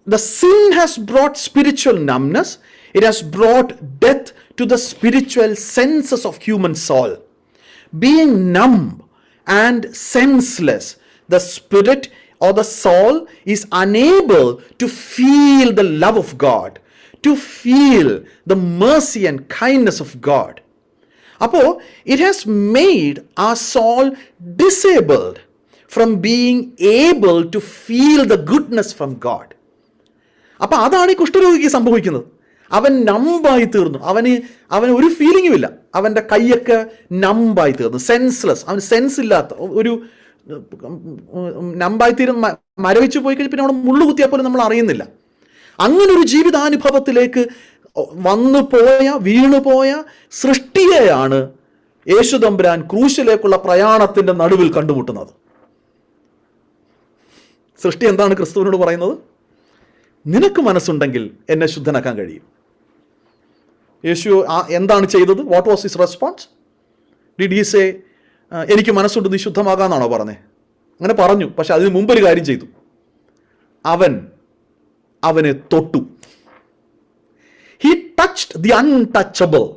the sin has brought spiritual numbness. It has brought death to the spiritual senses of human soul. Being numb and senseless, the spirit or the soul is unable to feel the love of God, to feel the mercy and kindness of God. അപ്പോൾ it has made our soul disabled from being able to feel the goodness from God. അപ്പോൾ അതാണ് ഈ കുഷ്ഠരോഗിക്ക് സംഭവിക്കുന്നത്. അവൻ നമ്പായി തീർന്നു. അവന് ഒരു ഫീലിംഗും ഇല്ല. അവൻ്റെ കൈയൊക്കെ നമ്പായി തീർന്നു, സെൻസ്ലെസ്. അവന് സെൻസ് ഇല്ലാത്ത ഒരു നമ്പായി തീരുന്ന, മരവിച്ചു പോയി കഴിഞ്ഞ് പിന്നെ അവിടെ മുള്ളു കുത്തിയാൽ പോലും നമ്മൾ അറിയുന്നില്ല. അങ്ങനൊരു ജീവിതാനുഭവത്തിലേക്ക് വീണുപോയ സൃഷ്ടിയെയാണ് യേശു തമ്പുരാൻ ക്രൂശിലേക്കുള്ള പ്രയാണത്തിൻ്റെ നടുവിൽ കണ്ടുമുട്ടുന്നത്. സൃഷ്ടി എന്താണ് ക്രിസ്തുവിനോട് പറയുന്നത്? നിനക്ക് മനസ്സുണ്ടെങ്കിൽ എന്നെ ശുദ്ധനാക്കാൻ കഴിയും. യേശു എന്താണ് ചെയ്തത്? What was his response? Did he say എനിക്ക് മനസ്സുണ്ട് നീ ശുദ്ധമാകാന്നാണോ പറഞ്ഞത്? അങ്ങനെ പറഞ്ഞു. പക്ഷെ അതിന് മുമ്പൊരു കാര്യം ചെയ്തു. അവനെ തൊട്ടു. He touched the untouchable.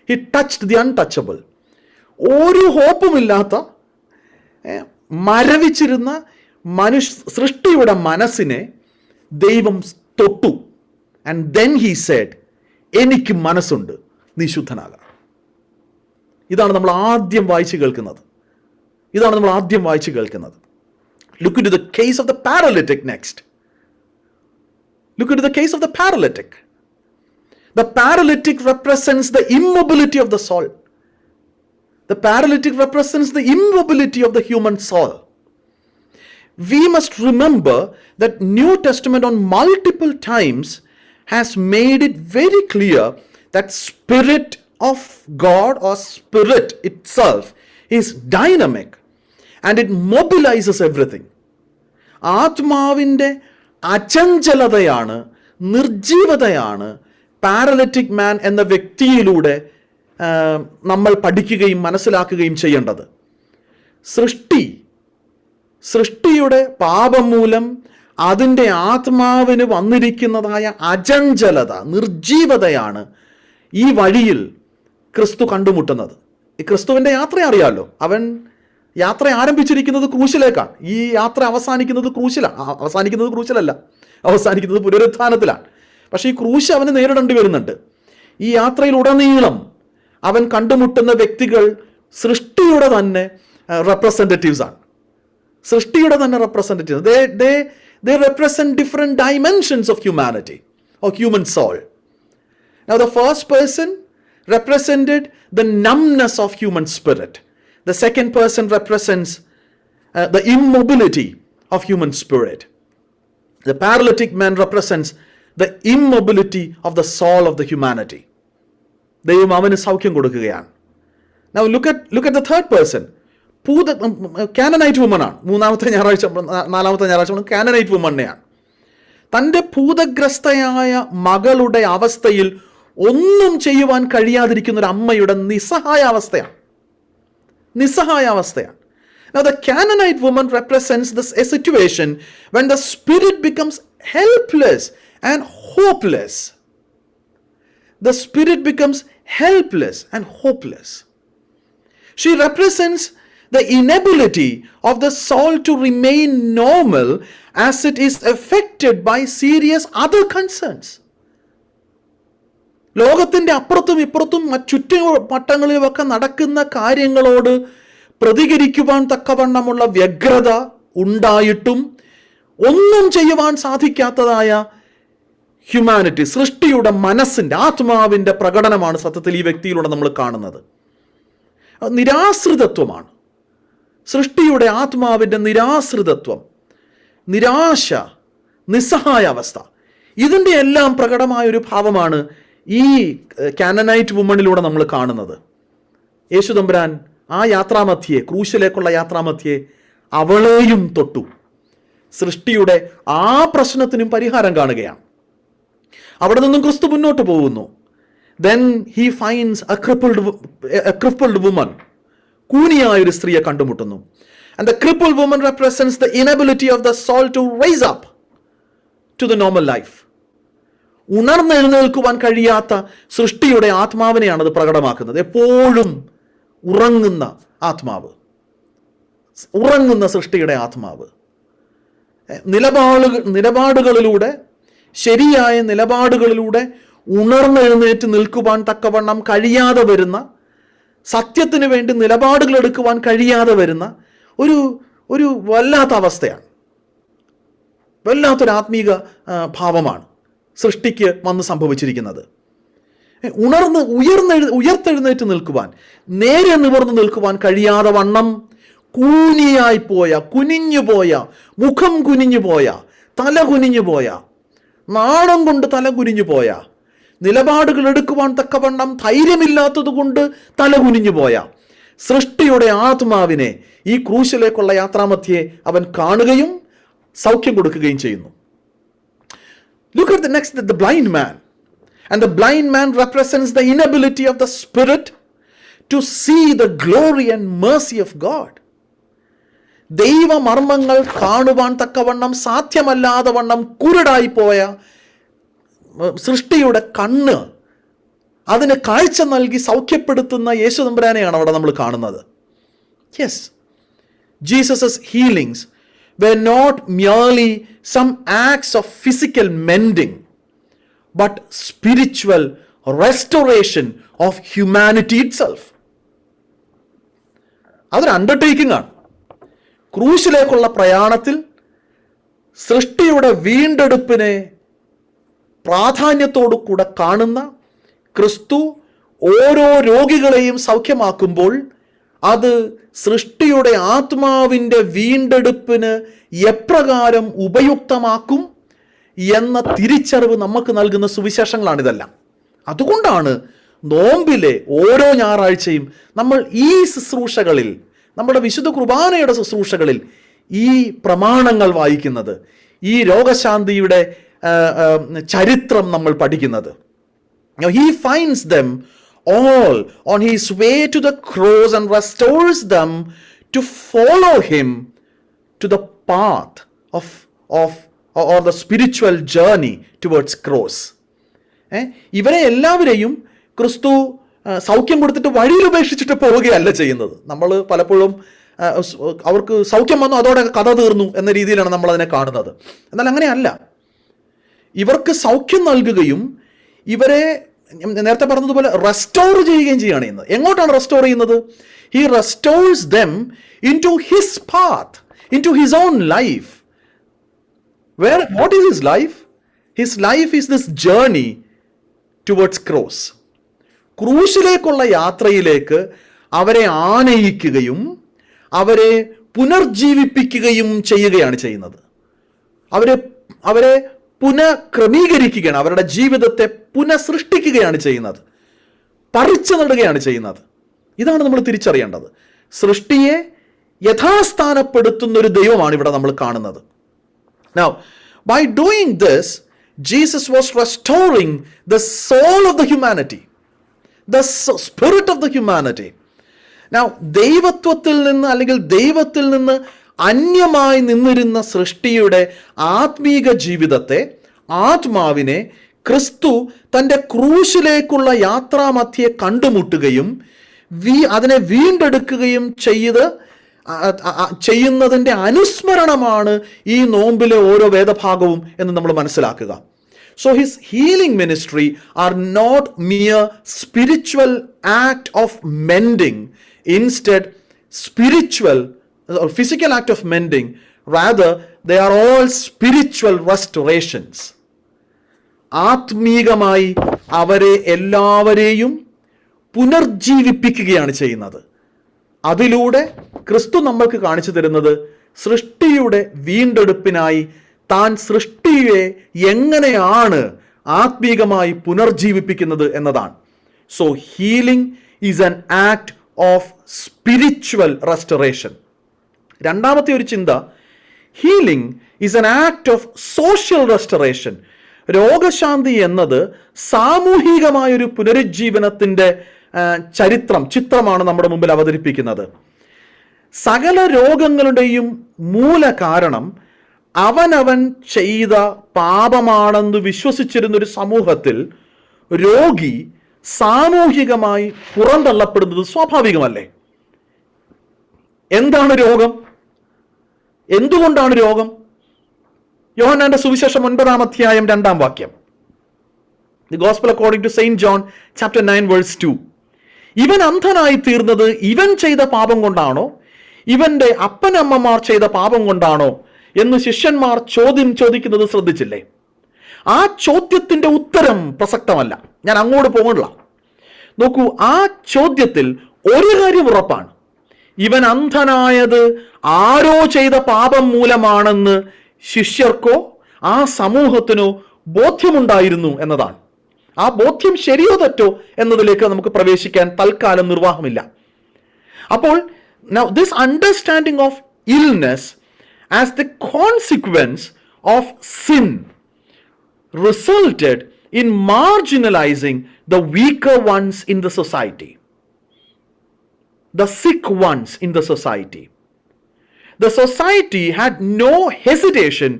He touched the untouchable. ഒരു ഹോപ്പുമില്ലാത്ത മരവിച്ചിരുന്ന സൃഷ്ടിയുടെ മനസ്സിനെ ദൈവം തൊട്ടു. ആൻഡ് ദെൻ ഹി സെഡ്, എനിക്ക് മനസ്സുണ്ട്, നീ ശുദ്ധനാകാം. ഇതാണ് നമ്മൾ ആദ്യം വായിച്ചു കേൾക്കുന്നത്. Look into the case of the paralytic next. Look into the case of the paralytic. The paralytic represents the immobility of the soul. The paralytic represents the immobility of the human soul. We must remember that New Testament on multiple times has made it very clear that spirit of God or Spirit itself is dynamic and it mobilizes everything. ആത്മാവിൻ്റെ അചഞ്ചലതയാണ്, നിർജീവതയാണ് parallactic മാൻ എന്ന വ്യക്തിയിലൂടെ നമ്മൾ പഠിക്കുകയും മനസ്സിലാക്കുകയും ചെയ്യേണ്ടത്. സൃഷ്ടിയുടെ പാപം മൂലം അതിൻ്റെ ആത്മാവിന് വന്നിരിക്കുന്നതായ അചഞ്ചലത, നിർജീവതയാണ് ഈ വഴിയിൽ ക്രിസ്തു കണ്ടുമുട്ടുന്നത്. ഈ ക്രിസ്തുവിൻ്റെ യാത്ര അറിയാമല്ലോ, അവൻ യാത്ര ആരംഭിച്ചിരിക്കുന്നത് ക്രൂശിലേക്കാണ്. ഈ യാത്ര അവസാനിക്കുന്നത് ക്രൂശിലല്ല, അവസാനിക്കുന്നത് പുനരുത്ഥാനത്തിലാണ്. പക്ഷേ ഈ ക്രൂശ് അവന് നേരിടേണ്ടി വരുന്നുണ്ട്. ഈ യാത്രയിലുടനീളം അവൻ കണ്ടുമുട്ടുന്ന വ്യക്തികൾ സൃഷ്ടിയുടെ തന്നെ റെപ്രസെൻറ്റേറ്റീവ്സ് ആണ്. They represent different dimensions of humanity or human soul. Now the first person represented the numbness of human spirit. The second person represents the immobility of human spirit. The paralytic man represents the immobility of the soul of the humanity. ദൈവം അവന് സൗഖ്യം കൊടുക്കുകയാണ്. Now look at the third person. Canaanite woman ആണ്. നാലാമത്തെ ഞായറാഴ്ച Canaanite വുമണിനെയാണ്. തൻ്റെ ഭൂതഗ്രസ്തയായ മകളുടെ അവസ്ഥയിൽ ഒന്നും ചെയ്യുവാൻ കഴിയാതിരിക്കുന്ന ഒരു അമ്മയുടെ നിസ്സഹായ അവസ്ഥയാണ്. Now the Canaanite woman represents a situation when the spirit becomes helpless and hopeless. The spirit becomes helpless and hopeless. She represents the inability of the soul to remain normal as it is affected by serious other concerns. ലോകത്തിൻ്റെ അപ്പുറത്തും ഇപ്പുറത്തും ചുറ്റുവട്ടങ്ങളിലുമൊക്കെ നടക്കുന്ന കാര്യങ്ങളോട് പ്രതികരിക്കുവാൻ തക്കവണ്ണമുള്ള വ്യഗ്രത ഉണ്ടായിട്ടും ഒന്നും ചെയ്യുവാൻ സാധിക്കാത്തതായ humanity, സൃഷ്ടിയുടെ മനസ്സിൻ്റെ, ആത്മാവിൻ്റെ പ്രകടനമാണ് സത്യത്തിൽ ഈ വ്യക്തിയിലൂടെ നമ്മൾ കാണുന്നത്. നിരാശ്രിതത്വമാണ് സൃഷ്ടിയുടെ ആത്മാവിൻ്റെ നിരാശ്രിതത്വം, നിരാശ, നിസ്സഹായ അവസ്ഥ. ഇതിൻ്റെ എല്ലാം പ്രകടമായൊരു ഭാവമാണ് ഈ കാനനൈറ്റ് വുമണിലൂടെ നമ്മൾ കാണുന്നത്. യേശു തമ്പുരാൻ ആ യാത്രാമധ്യേ, ക്രൂശിലേക്കുള്ള യാത്രാമധ്യേ അവളെയും തൊട്ടു. സൃഷ്ടിയുടെ ആ പ്രശ്നത്തിനും പരിഹാരം കാണുകയാണ്. അവിടെ നിന്നും ക്രിസ്തു മുന്നോട്ട് പോകുന്നു. Then he finds a crippled woman. കൂനിയായൊരു സ്ത്രീയെ കണ്ടുമുട്ടുന്നു. And the crippled woman represents the inability of the soul to raise up to the normal life. ഉണർന്നെഴുന്നേൽക്കുവാൻ കഴിയാത്ത സൃഷ്ടിയുടെ ആത്മാവിനെയാണ് അത് പ്രകടമാക്കുന്നത്. എപ്പോഴും ഉറങ്ങുന്ന സൃഷ്ടിയുടെ ആത്മാവ്. ശരിയായ നിലപാടുകളിലൂടെ ഉണർന്നെഴുന്നേറ്റ് നിൽക്കുവാൻ തക്കവണ്ണം കഴിയാതെ വരുന്ന, സത്യത്തിന് വേണ്ടി നിലപാടുകൾ എടുക്കുവാൻ കഴിയാതെ വരുന്ന ഒരു വല്ലാത്ത അവസ്ഥയാണ്. വല്ലാത്തൊരു ആത്മീക ഭാവമാണ് സൃഷ്ടിക്ക് വന്ന് സംഭവിച്ചിരിക്കുന്നത്. ഉയർത്തെഴുന്നേറ്റ് നിൽക്കുവാൻ, നേരെ നിവർന്നു നിൽക്കുവാൻ കഴിയാതെ വണ്ണം കൂനിയായിപ്പോയ, കുനിഞ്ഞുപോയ, മുഖം കുനിഞ്ഞുപോയ, തല കുനിഞ്ഞുപോയ, നാണം കൊണ്ട് തല കുനിഞ്ഞുപോയ, നിലപാടുകൾ എടുക്കുവാൻ തക്കവണ്ണം ധൈര്യമില്ലാത്തത് കൊണ്ട് തല കുനിഞ്ഞുപോയ സൃഷ്ടിയുടെ ആത്മാവിനെ ഈ ക്രൂശിലേക്കുള്ള യാത്രാമധ്യേ അവൻ കാണുകയും സൗഖ്യം കൊടുക്കുകയും ചെയ്യുന്നു. Look at the blind man. And the blind man represents the inability of the spirit to see the glory and mercy of God. ദൈവമർമ്മങ്ങൾ കാണുവാൻ തക്കവണ്ണം സാധ്യമല്ലാതെ വണ്ണം കുരുടായി പോയ സൃഷ്ടിയുടെ കണ്ണ് അതിന് കാഴ്ച നൽകി സൗഖ്യപ്പെടുത്തുന്ന യേശു തമ്പുരാനെയാണ് അവിടെ നമ്മൾ കാണുന്നത്. Yes, Jesus' healings were not merely some acts of physical mending, but spiritual restoration of humanity itself. അതൊരു അണ്ടർടേക്കിംഗ് ആണ്. ക്രൂശിലേക്കുള്ള പ്രയാണത്തിൽ സൃഷ്ടിയുടെ വീണ്ടെടുപ്പിനെ പ്രാധാന്യത്തോടു കൂടെ കാണുന്ന ക്രിസ്തു ഓരോ രോഗികളെയും സൗഖ്യമാക്കുമ്പോൾ അത് സൃഷ്ടിയുടെ ആത്മാവിൻ്റെ വീണ്ടെടുപ്പിന് എപ്രകാരം ഉപയുക്തമാക്കും എന്ന തിരിച്ചറിവ് നമുക്ക് നൽകുന്ന സുവിശേഷങ്ങളാണിതെല്ലാം. അതുകൊണ്ടാണ് നോമ്പിലെ ഓരോ ഞായറാഴ്ചയും നമ്മൾ ഈ ശുശ്രൂഷകളിൽ, നമ്മുടെ വിശുദ്ധ കുർബാനയുടെ ശുശ്രൂഷകളിൽ ഈ പ്രമാണങ്ങൾ വായിക്കുന്നത്, ഈ രോഗശാന്തിയുടെ ചരിത്രം നമ്മൾ പഠിക്കുന്നത്. He finds them all on his way to the cross and restores them to follow him to the path or the spiritual journey towards cross. ഇവരെ എല്ലാവരെയും ക്രിസ്തു സൗഖ്യം കൊടുത്തിട്ട് വഴിയിൽ ഉപേക്ഷിച്ചിട്ട് പോവുകയല്ല ചെയ്യുന്നത്. നമ്മൾ പലപ്പോഴും അവർക്ക് സൗഖ്യം വന്നു അതോടെ കഥ തീർന്നു എന്ന രീതിയിലാണ് നമ്മൾ അതിനെ കാണുന്നത്. എന്നാൽ അങ്ങനെയല്ല. ഇവർക്ക് സൗഖ്യം നൽകുകയും ഇവരെ നേരത്തെ പറഞ്ഞതുപോലെ റെസ്റ്റോർ ചെയ്യുകയും ചെയ്യുകയാണ് ചെയ്യുന്നത്. എങ്ങോട്ടാണ് റെസ്റ്റോർ ചെയ്യുന്നത്? He restores them into his path, into his own life. What is his life? His life is this journey towards cross. ക്രൂശിലേക്കുള്ള യാത്രയിലേക്ക് അവരെ ആനയിക്കുകയും അവരെ പുനർജീവിപ്പിക്കുകയും ചെയ്യുകയാണ് ചെയ്യുന്നത്. അവരെ പുനഃക്രമീകരിക്കുകയാണ്, അവരുടെ ജീവിതത്തെ പുനഃസൃഷ്ടിക്കുകയാണ് ചെയ്യുന്നത്, പറിച്ചു നടുകയാണ് ചെയ്യുന്നത്. ഇതാണ് നമ്മൾ തിരിച്ചറിയേണ്ടത്. സൃഷ്ടിയെ യഥാസ്ഥാനപ്പെടുത്തുന്ന ഒരു ദൈവമാണ് ഇവിടെ നമ്മൾ കാണുന്നത്. Now, by doing this, Jesus was restoring the soul of the humanity, the spirit of the humanity. Now, ദൈവത്വത്തിൽ നിന്ന് അല്ലെങ്കിൽ ദൈവത്തിൽ നിന്ന് അന്യമായി നിന്നിരുന്ന സൃഷ്ടിയുടെ ആത്മീക ജീവിതത്തെ, ആത്മാവിനെ ക്രിസ്തു തൻ്റെ ക്രൂശിലേക്കുള്ള യാത്രാമധ്യേ കണ്ടുമുട്ടുകയും അതിനെ വീണ്ടെടുക്കുകയും ചെയ്യുന്നതിൻ്റെ അനുസ്മരണമാണ് ഈ നോമ്പിലെ ഓരോ വേദഭാഗവും എന്ന് നമ്മൾ മനസ്സിലാക്കുക. So his healing ministry are not mere spiritual act of mending, instead spiritual or physical act of mending, rather they are all spiritual restorations. ആത്മീകമായി അവരെ എല്ലാവരെയും പുനർജീവിപ്പിക്കുകയാണ് ചെയ്യുന്നത്. അതിലൂടെ ക്രിസ്തു നമ്മൾക്ക് കാണിച്ചു തരുന്നത് സൃഷ്ടിയുടെ വീണ്ടെടുപ്പിനായി താൻ സൃഷ്ടിയെ എങ്ങനെയാണ് ആത്മീകമായി പുനർജീവിപ്പിക്കുന്നത് എന്നതാണ്. So healing is an act of spiritual restoration. രണ്ടാമത്തെ ഒരു ചിന്ത, healing is an act of social restoration. രോഗശാന്തി എന്നത് സാമൂഹികമായൊരു പുനരുജ്ജീവനത്തിൻ്റെ ചിത്രമാണ് നമ്മുടെ മുമ്പിൽ അവതരിപ്പിക്കുന്നത്. സകല രോഗങ്ങളുടെയും മൂല കാരണം അവനവൻ ചെയ്ത പാപമാണെന്ന് വിശ്വസിച്ചിരുന്നൊരു സമൂഹത്തിൽ രോഗി സാമൂഹികമായി പുറന്തള്ളപ്പെടുന്നത് സ്വാഭാവികമല്ലേ? എന്താണ് രോഗം? എന്തുകൊണ്ടാണ് രോഗം? യോഹന്നാന്റെ സുവിശേഷം 9-ാം അധ്യായം 2-ാം വാക്യം. The Gospel according to Saint John chapter 9 verse 2. ഇവൻ അന്ധനായി തീർന്നത് ഇവൻ ചെയ്ത പാപം കൊണ്ടാണോ ഇവന്റെ അപ്പനമ്മമാർ ചെയ്ത പാപം കൊണ്ടാണോ എന്ന് ശിഷ്യന്മാർ ചോദിക്കുന്നത് ശ്രദ്ധിച്ചില്ലേ? ആ ചോദ്യത്തിന്റെ ഉത്തരം പ്രസക്തമല്ല. ഞാൻ അങ്ങോട്ട് പോകണില്ല. നോക്കൂ, ആ ചോദ്യത്തിൽ ഒരു കാര്യം ഉറപ്പാണ്. ഇവൻ അന്ധനായത് ആരോ ചെയ്ത പാപം മൂലമാണെന്ന് ശിഷ്യർക്കോ ആ സമൂഹത്തിനോ ബോധ്യമുണ്ടായിരുന്നു എന്നതാണ്. ആ ബോധ്യം ശരിയോ തെറ്റോ എന്നതിലേക്ക് നമുക്ക് പ്രവേശിക്കാൻ തൽക്കാലം നിർവാഹമില്ല. അപ്പോൾ now this understanding of illness as the consequence of sin resulted in marginalizing the weaker ones in the society, the sick ones in the society. The society had no hesitation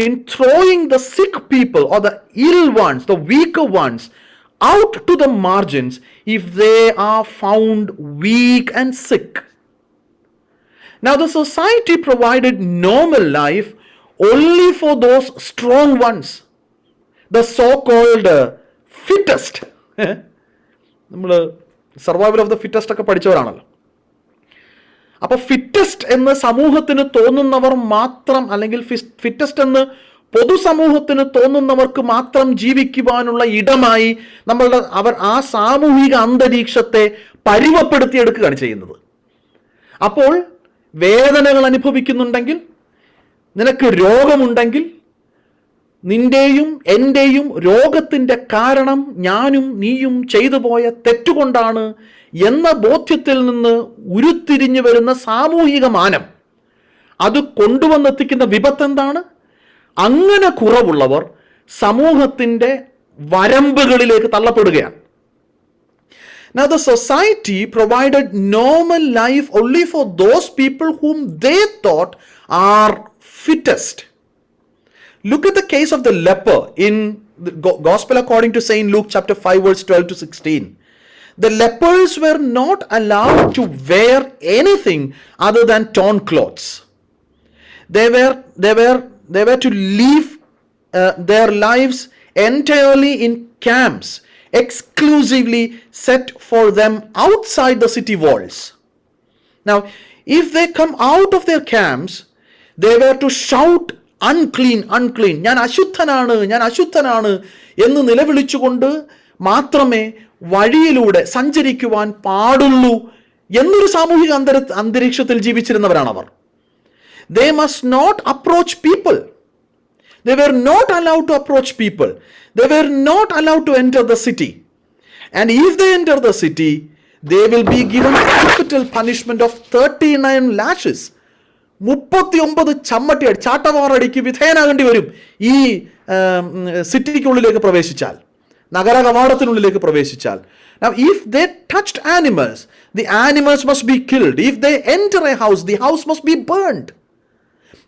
in throwing the sick people or the ill ones, the weaker ones, out to the margins if they are found weak and sick. Now the society provided normal life only for those strong ones, the so-called fittest. നമ്മൾ survival of the fittest ഒക്കെ പഠിച്ചവരാണല്ലോ. അപ്പോൾ fittest എന്ന് സമൂഹത്തിന് തോന്നുന്നവർ മാത്രം, അല്ലെങ്കിൽ fittest എന്ന് പൊതുസമൂഹത്തിന് തോന്നുന്നവർക്ക് മാത്രം ജീവിക്കുവാനുള്ള ഇടമായി അവർ ആ സാമൂഹിക അന്തരീക്ഷത്തെ പരുവപ്പെടുത്തിയെടുക്കുകയാണ് ചെയ്യുന്നത്. അപ്പോൾ വേദനകൾ അനുഭവിക്കുന്നുണ്ടെങ്കിൽ, നിനക്ക് രോഗമുണ്ടെങ്കിൽ, നിന്റെയും എൻ്റെയും രോഗത്തിൻ്റെ കാരണം ഞാനും നീയും ചെയ്തു പോയ തെറ്റുകൊണ്ടാണ് എന്ന ബോധ്യത്തിൽ നിന്ന് ഉരുത്തിരിഞ്ഞു വരുന്ന സാമൂഹിക മാനം, അത് കൊണ്ടുവന്നെത്തിക്കുന്ന വിപത്ത് എന്താണ്? അങ്ങനെ കുറവുള്ളവർ സമൂഹത്തിൻ്റെ വരമ്പുകളിലേക്ക് തള്ളപ്പെടുകയാണ്. Now the society provided normal life only for those people whom they thought are fittest. Look at the case of the leper in the Gospel according to St. Luke chapter 5 verse 12 to 16. The lepers were not allowed to wear anything other than torn clothes. They were to live their lives entirely in camps exclusively set for them outside the city walls. Now, if they come out of their camps, they were to shout unclean, unclean. ഞാൻ അശുദ്ധനാണ് എന്ന് നിലവിളിച്ചുകൊണ്ട് മാത്രമേ വഴിയിലൂടെ സഞ്ചരിക്കുവാൻ പാടുള്ളൂ എന്നൊരു സാമൂഹിക അന്തരീക്ഷത്തിൽ ജീവിച്ചിരുന്നവരാണ് അവർ. They must not approach people. They were not allowed to approach people. They were not allowed to enter the city. And if they enter the city, they will be given capital punishment of 39 lashes. 39 ചമ്മട്ടിയടി, ചാട്ടവാറടിക്ക് വിധേയനാകേണ്ടി വരും ഈ സിറ്റിക്കുള്ളിലേക്ക് പ്രവേശിച്ചാൽ, നഗര കവാടത്തിനുള്ളിലേക്ക് പ്രവേശിച്ചാൽ. Now, if they touched animals, the animals must be killed. If they enter a house, the house must be burned.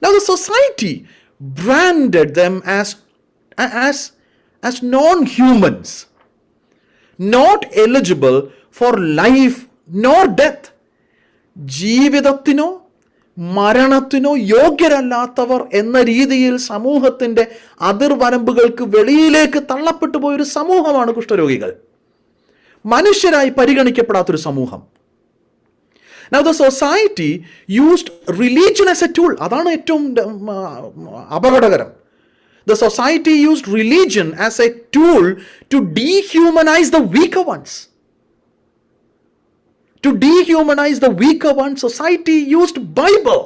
Now, the society branded them as non-humans, not eligible for life nor death. ജീവിതത്തിനോ മരണത്തിനോ യോഗ്യരല്ലാത്തവർ എന്ന രീതിയിൽ സമൂഹത്തിൻ്റെ അതിർവരമ്പുകൾക്ക് വെളിയിലേക്ക് തള്ളപ്പെട്ടു പോയൊരു സമൂഹമാണ് കുഷ്ഠരോഗികൾ. മനുഷ്യരായി പരിഗണിക്കപ്പെടാത്തൊരു സമൂഹം. Now the society used religion as a tool. അതാണ് ഏറ്റവും അപകടകരം. The society used religion as a tool to dehumanize the weaker ones. To dehumanize the weaker ones, society used Bible,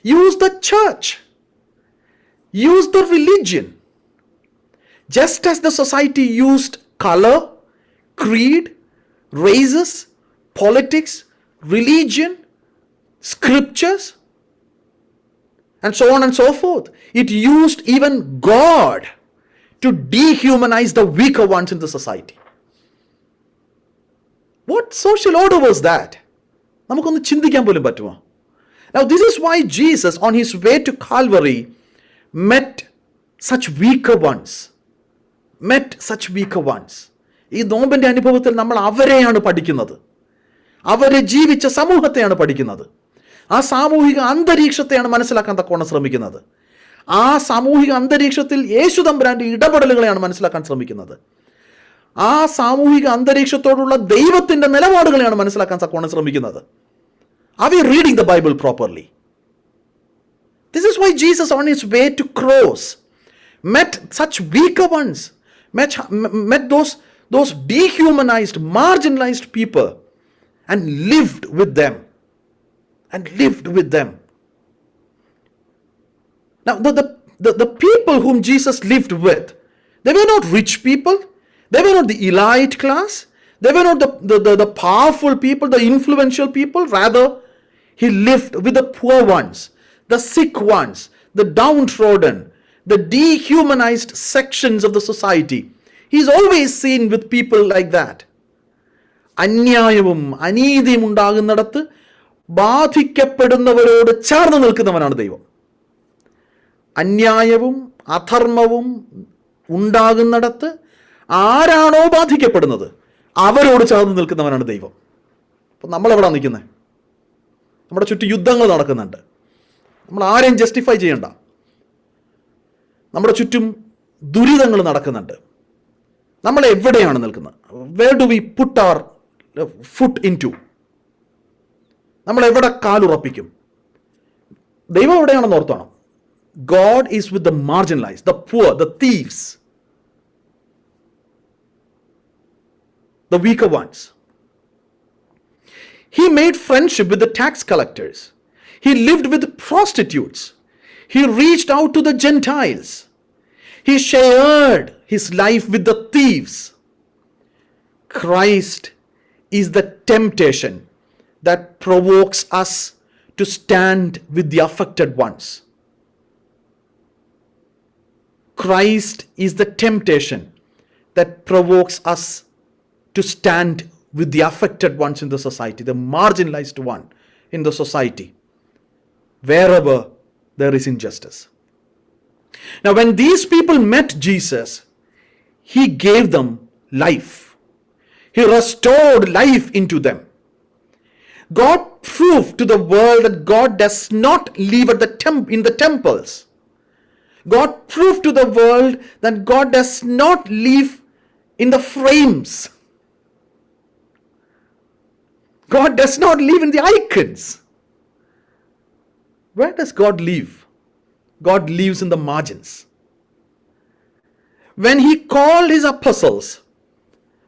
used the church, used the religion. Just as the society used color, creed, races, politics, religion, scriptures, and so on and so forth. It used even God to dehumanize the weaker ones in the society. What social order was that? നമുക്കൊന്ന് ചിന്തിക്കാൻ പോലും പറ്റുമോ? Now this is why Jesus on his way to Calvary met such weaker ones. ഈ നോമ്പിൻ്റെ അനുഭവത്തിൽ നമ്മൾ അവരെയാണ് പഠിക്കുന്നത്. അവരെ ജീവിച്ച സമൂഹത്തെയാണ് പഠിക്കുന്നത്. ആ സാമൂഹിക അന്തരീക്ഷത്തെയാണ് മനസ്സിലാക്കാൻ തക്കവണ്ണം ശ്രമിക്കുന്നത്. ആ സാമൂഹിക അന്തരീക്ഷത്തിൽ യേശു തമ്പുരാൻ്റെ ഇടപെടലുകളെയാണ് മനസ്സിലാക്കാൻ ശ്രമിക്കുന്നത്. ആ സാമൂഹിക അന്തരീക്ഷത്തോടുള്ള ദൈവത്തിൻ്റെ നിലപാടുകളെയാണ് മനസ്സിലാക്കാൻ തക്കവണ്ണം ശ്രമിക്കുന്നത്. Are we reading the Bible properly? This is why Jesus on his way to cross met such weaker ones, met those dehumanized, marginalized people and lived with them. Now the people whom Jesus lived with, they were not rich people. They were not the elite class. They were not the powerful people, the influential people. Rather, he lived with the poor ones, the sick ones, the downtrodden, the dehumanized sections of the society. He's always seen with people like that. അന്യായവും അനീതിയും ഉണ്ടാകുന്നിടത്ത് ബാധിക്കപ്പെടുന്നവരോട് ചേർന്ന് നിൽക്കുന്നവനാണ് ദൈവം. അന്യായവും അധർമ്മവും ഉണ്ടാകുന്നിടത്ത് ആരാണോ ബാധിക്കപ്പെടുന്നത് അവരോട് ചേർന്ന് നിൽക്കുന്നവനാണ് ദൈവം. അപ്പം നമ്മളെവിടാ നിൽക്കുന്നത്? നമ്മുടെ ചുറ്റും യുദ്ധങ്ങൾ നടക്കുന്നുണ്ട്. നമ്മൾ ആരെയും ജസ്റ്റിഫൈ ചെയ്യണ്ട. നമ്മുടെ ചുറ്റും ദുരിതങ്ങൾ നടക്കുന്നുണ്ട്. നമ്മൾ എവിടെയാണ് നിൽക്കുന്നത്? Where do we put our foot into? നമ്മൾ എവിടെ കാലുറപ്പിക്കും? ദൈവം എവിടെയാണെന്ന് ഓർത്തോണം. God is with the marginalized, the poor, the thieves, the weaker ones. He made friendship with the tax collectors. He lived with prostitutes. He reached out to the Gentiles. He shared his life with the thieves. Christ is the temptation that provokes us to stand with the affected ones. Christ is the temptation that provokes us to stand with the affected ones in the society, the marginalized one in the society, wherever there is injustice. Now, when these people met Jesus, he gave them life. He restored life into them. God proved to the world that God does not live at in the temples. God proved to the world that God does not live in the frames. God does not live in the icons. Where does God live? God lives in the margins. When he called his apostles,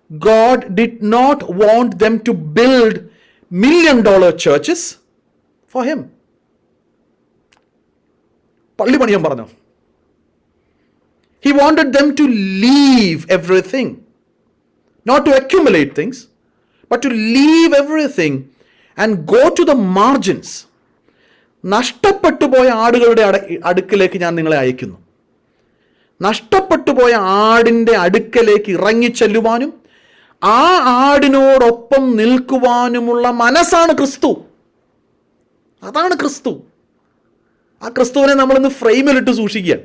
God did not want them to build $1 million churches for him. പള്ളി പണിയാൻ പറഞ്ഞു. He wanted them to leave everything. Not to accumulate things, but to leave everything and go to the margins. നഷ്ടപ്പെട്ടു പോയ ആടുകളുടെ അടുക്കലേക്ക് ഞാൻ നിങ്ങളെ അയക്കുന്നു. നഷ്ടപ്പെട്ടു പോയ ആടിൻ്റെ അടുക്കലേക്ക് ഇറങ്ങിച്ചെല്ലുവാനും ആ ആടിനോടൊപ്പം നിൽക്കുവാനുമുള്ള മനസ്സാണ് ക്രിസ്തു. അതാണ് ക്രിസ്തു. ആ ക്രിസ്തുവിനെ നമ്മളിന്ന് ഫ്രെയിമിലിട്ട് സൂക്ഷിക്കുക,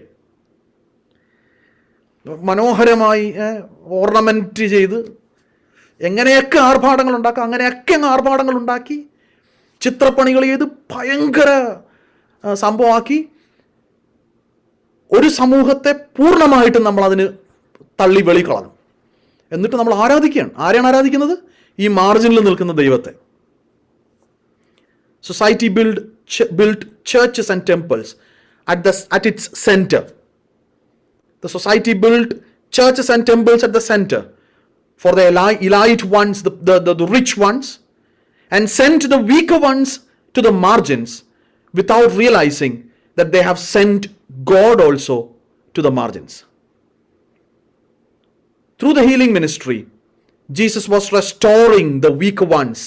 മനോഹരമായി ഓർണമെൻറ്റ് ചെയ്ത് എങ്ങനെയൊക്കെ ആർഭാടങ്ങൾ ഉണ്ടാക്കാം അങ്ങനെയൊക്കെ ആർഭാടങ്ങൾ ഉണ്ടാക്കി ചിത്രപ്പണികൾ ചെയ്ത് ഭയങ്കര സംഭവമാക്കി ഒരു സമൂഹത്തെ പൂർണ്ണമായിട്ടും നമ്മൾ അതിന് തള്ളി വെളിക്കളഞ്ഞു. എന്നിട്ട് നമ്മൾ ആരാധിക്കുകയാണ്. ആരെയാണ് ആരാധിക്കുന്നത്? ഈ മാർജിനിൽ നിൽക്കുന്ന ദൈവത്തെ. Society built churches and temples at its center. The society built churches and temples at the center for the elite ones, the rich ones, and sent the weaker ones to the margins without realizing that they have sent God also to the margins. Through the healing ministry, Jesus was restoring the weaker ones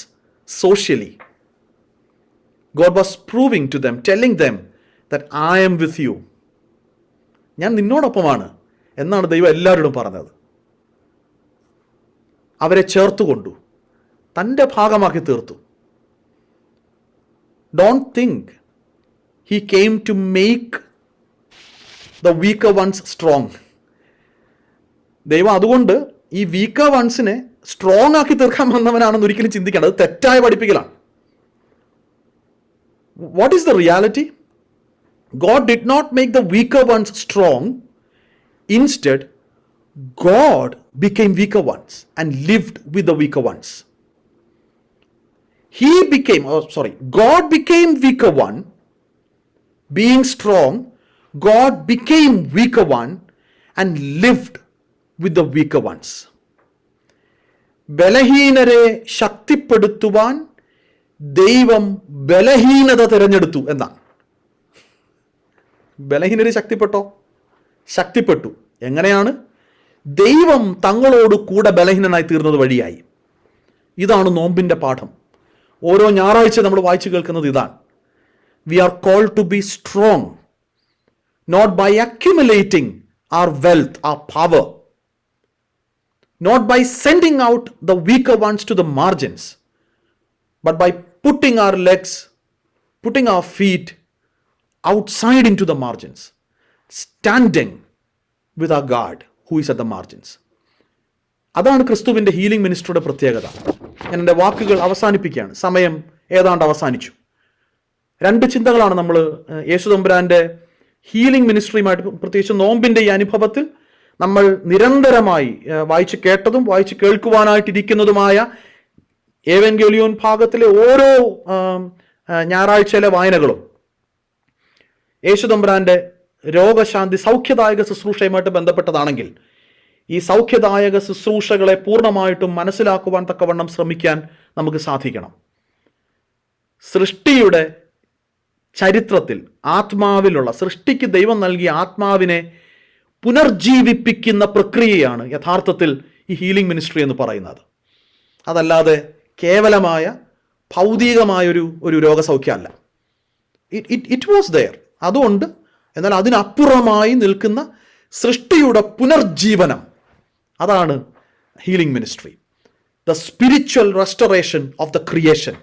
socially. God was proving to them, telling them that I am with you. ഞാൻ നിന്നോടൊപ്പമാണ് എന്നാണ് ദൈവം എല്ലാവരോടും പറഞ്ഞത്. അവരെ ചേർത്തുകൊണ്ടു, തൻ്റെ ഭാഗമാക്കി തീർത്തു. Don't think he came to make the weaker ones strong. ദൈവം അതുകൊണ്ട് ഈ വീക്കർ വൺസിനെ സ്ട്രോങ് ആക്കി തീർക്കാൻ വന്നവനാണെന്ന് ഒരിക്കലും ചിന്തിക്കണം. അത് തെറ്റായ പഠിപ്പിക്കലാണ്. What is the reality? God did not make the weaker ones strong. Instead, God became weaker ones and lived with the weaker ones. God became weaker one, being strong. God became weaker one and lived with the weaker ones. ബലഹീനരെ ശക്തിപ്പെടുത്തുവാൻ ദൈവം ബലഹീനത തിരഞ്ഞെടുത്തു എന്നാണ്. ബലഹീനരെ ശക്തിപ്പെട്ടു. എങ്ങനെയാണ്? ദൈവം തങ്ങളോട് കൂടെ ബലഹീനനായി തീർന്നത് വഴിയായി. ഇതാണ് നോമ്പിൻ്റെ പാഠം. ഓരോ ഞായറാഴ്ച നമ്മൾ വായിച്ചു കേൾക്കുന്നത് ഇതാണ്. We are called to be strong, not by accumulating our wealth, our power, not by sending out the weaker ones to the margins, but by putting our legs, putting our feet outside into the margins, standing with our God who is at the margins. അതാണ് ക്രിസ്തുവിൻ്റെ healing മിനിസ്ട്രിയുടെ പ്രത്യേകത. ഞാൻ എൻ്റെ വാക്കുകൾ അവസാനിപ്പിക്കുകയാണ്. സമയം ഏതാണ്ട് അവസാനിച്ചു. 2 ചിന്തകളാണ് നമ്മൾ യേശുതമ്പുരാൻ്റെ ഹീലിംഗ് മിനിസ്ട്രിയുമായിട്ട്, പ്രത്യേകിച്ച് നോമ്പിൻ്റെ ഈ അനുഭവത്തിൽ നമ്മൾ നിരന്തരമായി വായിച്ച് കേട്ടതും വായിച്ച് കേൾക്കുവാനായിട്ടിരിക്കുന്നതുമായ ഏവൻഗേലിയോൻ ഭാഗത്തിലെ ഓരോ ഞായറാഴ്ചയിലെ വായനകളും യേശുതമ്പുരാൻ്റെ രോഗശാന്തി സൗഖ്യദായക ശുശ്രൂഷയുമായിട്ട് ബന്ധപ്പെട്ടതാണെങ്കിൽ ഈ സൗഖ്യദായക ശുശ്രൂഷകളെ പൂർണ്ണമായിട്ടും മനസ്സിലാക്കുവാൻ തക്കവണ്ണം ശ്രമിക്കാൻ നമുക്ക് സാധിക്കണം. സൃഷ്ടിയുടെ ചരിത്രത്തിൽ ആത്മാവിലുള്ള, സൃഷ്ടിക്ക് ദൈവം നൽകിയ ആത്മാവിനെ പുനർജീവിപ്പിക്കുന്ന പ്രക്രിയയാണ് യഥാർത്ഥത്തിൽ ഈ ഹീലിംഗ് മിനിസ്ട്രി എന്ന് പറയുന്നത്. അതല്ലാതെ കേവലമായ ഭൗതികമായൊരു രോഗസൗഖ്യമല്ല. ഇറ്റ് വാസ് ദെയർ, അതുകൊണ്ട്. എന്നാൽ അതിനപ്പുറമായി നിൽക്കുന്ന സൃഷ്ടിയുടെ പുനർജീവനം, അതാണ് healing ministry. The spiritual restoration of the creation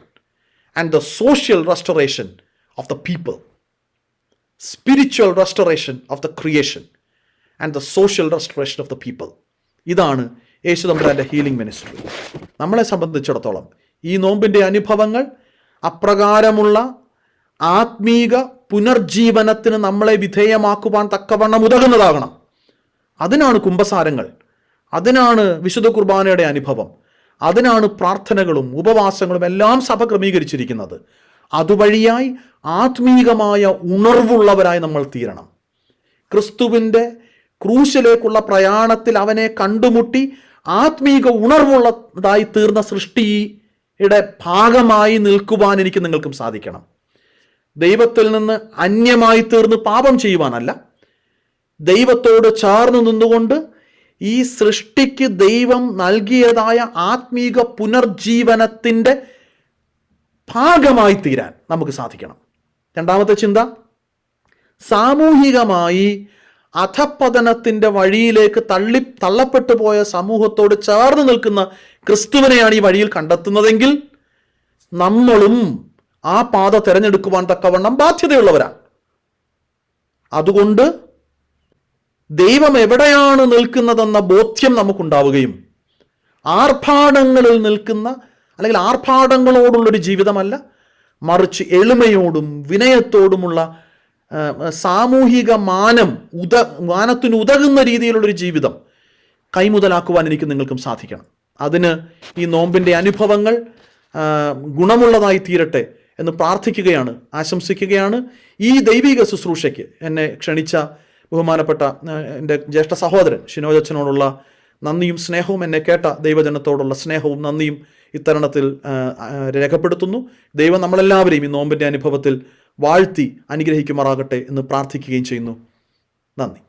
and the social restoration of the people. Spiritual restoration of the creation and the social restoration of the people. ഇതാണ് യേശു തമ്പുരാൻ്റെ ഹീലിംഗ് മിനിസ്ട്രി. നമ്മളെ സംബന്ധിച്ചിടത്തോളം ഈ നോമ്പിൻ്റെ അനുഭവങ്ങൾ അപ്രകാരമുള്ള ആത്മീക പുനർജീവനത്തിന് നമ്മളെ വിധേയമാക്കുവാൻ തക്കവണ്ണം ഉതകുന്നതാകണം. അതിനാണ് കുമ്പസാരങ്ങൾ, അതിനാണ് വിശുദ്ധ കുർബാനയുടെ അനുഭവം, അതിനാണ് പ്രാർത്ഥനകളും ഉപവാസങ്ങളും എല്ലാം സഭ ക്രമീകരിച്ചിരിക്കുന്നത്. അതുവഴിയായി ആത്മീകമായ ഉണർവുള്ളവരായി നമ്മൾ തീരണം. ക്രിസ്തുവിൻ്റെ ക്രൂശിലേക്കുള്ള പ്രയാണത്തിൽ അവനെ കണ്ടുമുട്ടി ആത്മീക ഉണർവുള്ളതായി തീർന്ന സൃഷ്ടിയുടെ ഭാഗമായി നിൽക്കുവാൻ എനിക്ക് നിങ്ങൾക്കും സാധിക്കണം. ദൈവത്തിൽ നിന്ന് അന്യമായി തീർന്ന് പാപം ചെയ്യുവാനല്ല, ദൈവത്തോട് ചേർന്ന് നിന്നുകൊണ്ട് ഈ സൃഷ്ടിക്ക് ദൈവം നൽകിയതായ ആത്മീക പുനർജീവനത്തിൻ്റെ ഭാഗമായി തീരാൻ നമുക്ക് സാധിക്കണം. രണ്ടാമത്തെ ചിന്ത, സാമൂഹികമായി അധപ്പതനത്തിൻ്റെ വഴിയിലേക്ക് തള്ളപ്പെട്ടു പോയ സമൂഹത്തോട് ചേർന്ന് നിൽക്കുന്ന ക്രിസ്തുവിനെയാണ് ഈ വഴിയിൽ കണ്ടെത്തുന്നതെങ്കിൽ നമ്മളും ആ പാത തിരഞ്ഞെടുക്കുവാൻ തക്കവണ്ണം ബാധ്യതയുള്ളവരാണ്. അതുകൊണ്ട് ദൈവം എവിടെയാണ് നിൽക്കുന്നതെന്ന ബോധ്യം നമുക്കുണ്ടാവുകയും ആർഭാടങ്ങളിൽ നിൽക്കുന്ന, അല്ലെങ്കിൽ ആർഭാടങ്ങളോടുള്ളൊരു ജീവിതമല്ല, മറിച്ച് എളിമയോടും വിനയത്തോടുമുള്ള സാമൂഹിക മാനത്തിന് ഉതകുന്ന രീതിയിലുള്ളൊരു ജീവിതം കൈമുതലാക്കുവാൻ എനിക്ക് നിങ്ങൾക്കും സാധിക്കണം. അതിന് ഈ നോമ്പിൻ്റെ അനുഭവങ്ങൾ ഗുണമുള്ളതായി തീരട്ടെ എന്ന് പ്രാർത്ഥിക്കുകയാണ്, ആശംസിക്കുകയാണ്. ഈ ദൈവിക ശുശ്രൂഷയ്ക്ക് എന്നെ ക്ഷണിച്ച ബഹുമാനപ്പെട്ട എൻ്റെ ജ്യേഷ്ഠ സഹോദരൻ ഷിനോജച്ചനോടുള്ള നന്ദിയും സ്നേഹവും, എന്നെ കേട്ട ദൈവജനത്തോടുള്ള സ്നേഹവും നന്ദിയും ഇത്തരണത്തിൽ രേഖപ്പെടുത്തുന്നു. ദൈവം നമ്മളെല്ലാവരെയും ഈ നോമ്പിൻ്റെ അനുഭവത്തിൽ വാഴ്ത്തി അനുഗ്രഹിക്കുമാറാകട്ടെ എന്ന് പ്രാർത്ഥിക്കുകയും ചെയ്യുന്നു. നന്ദി.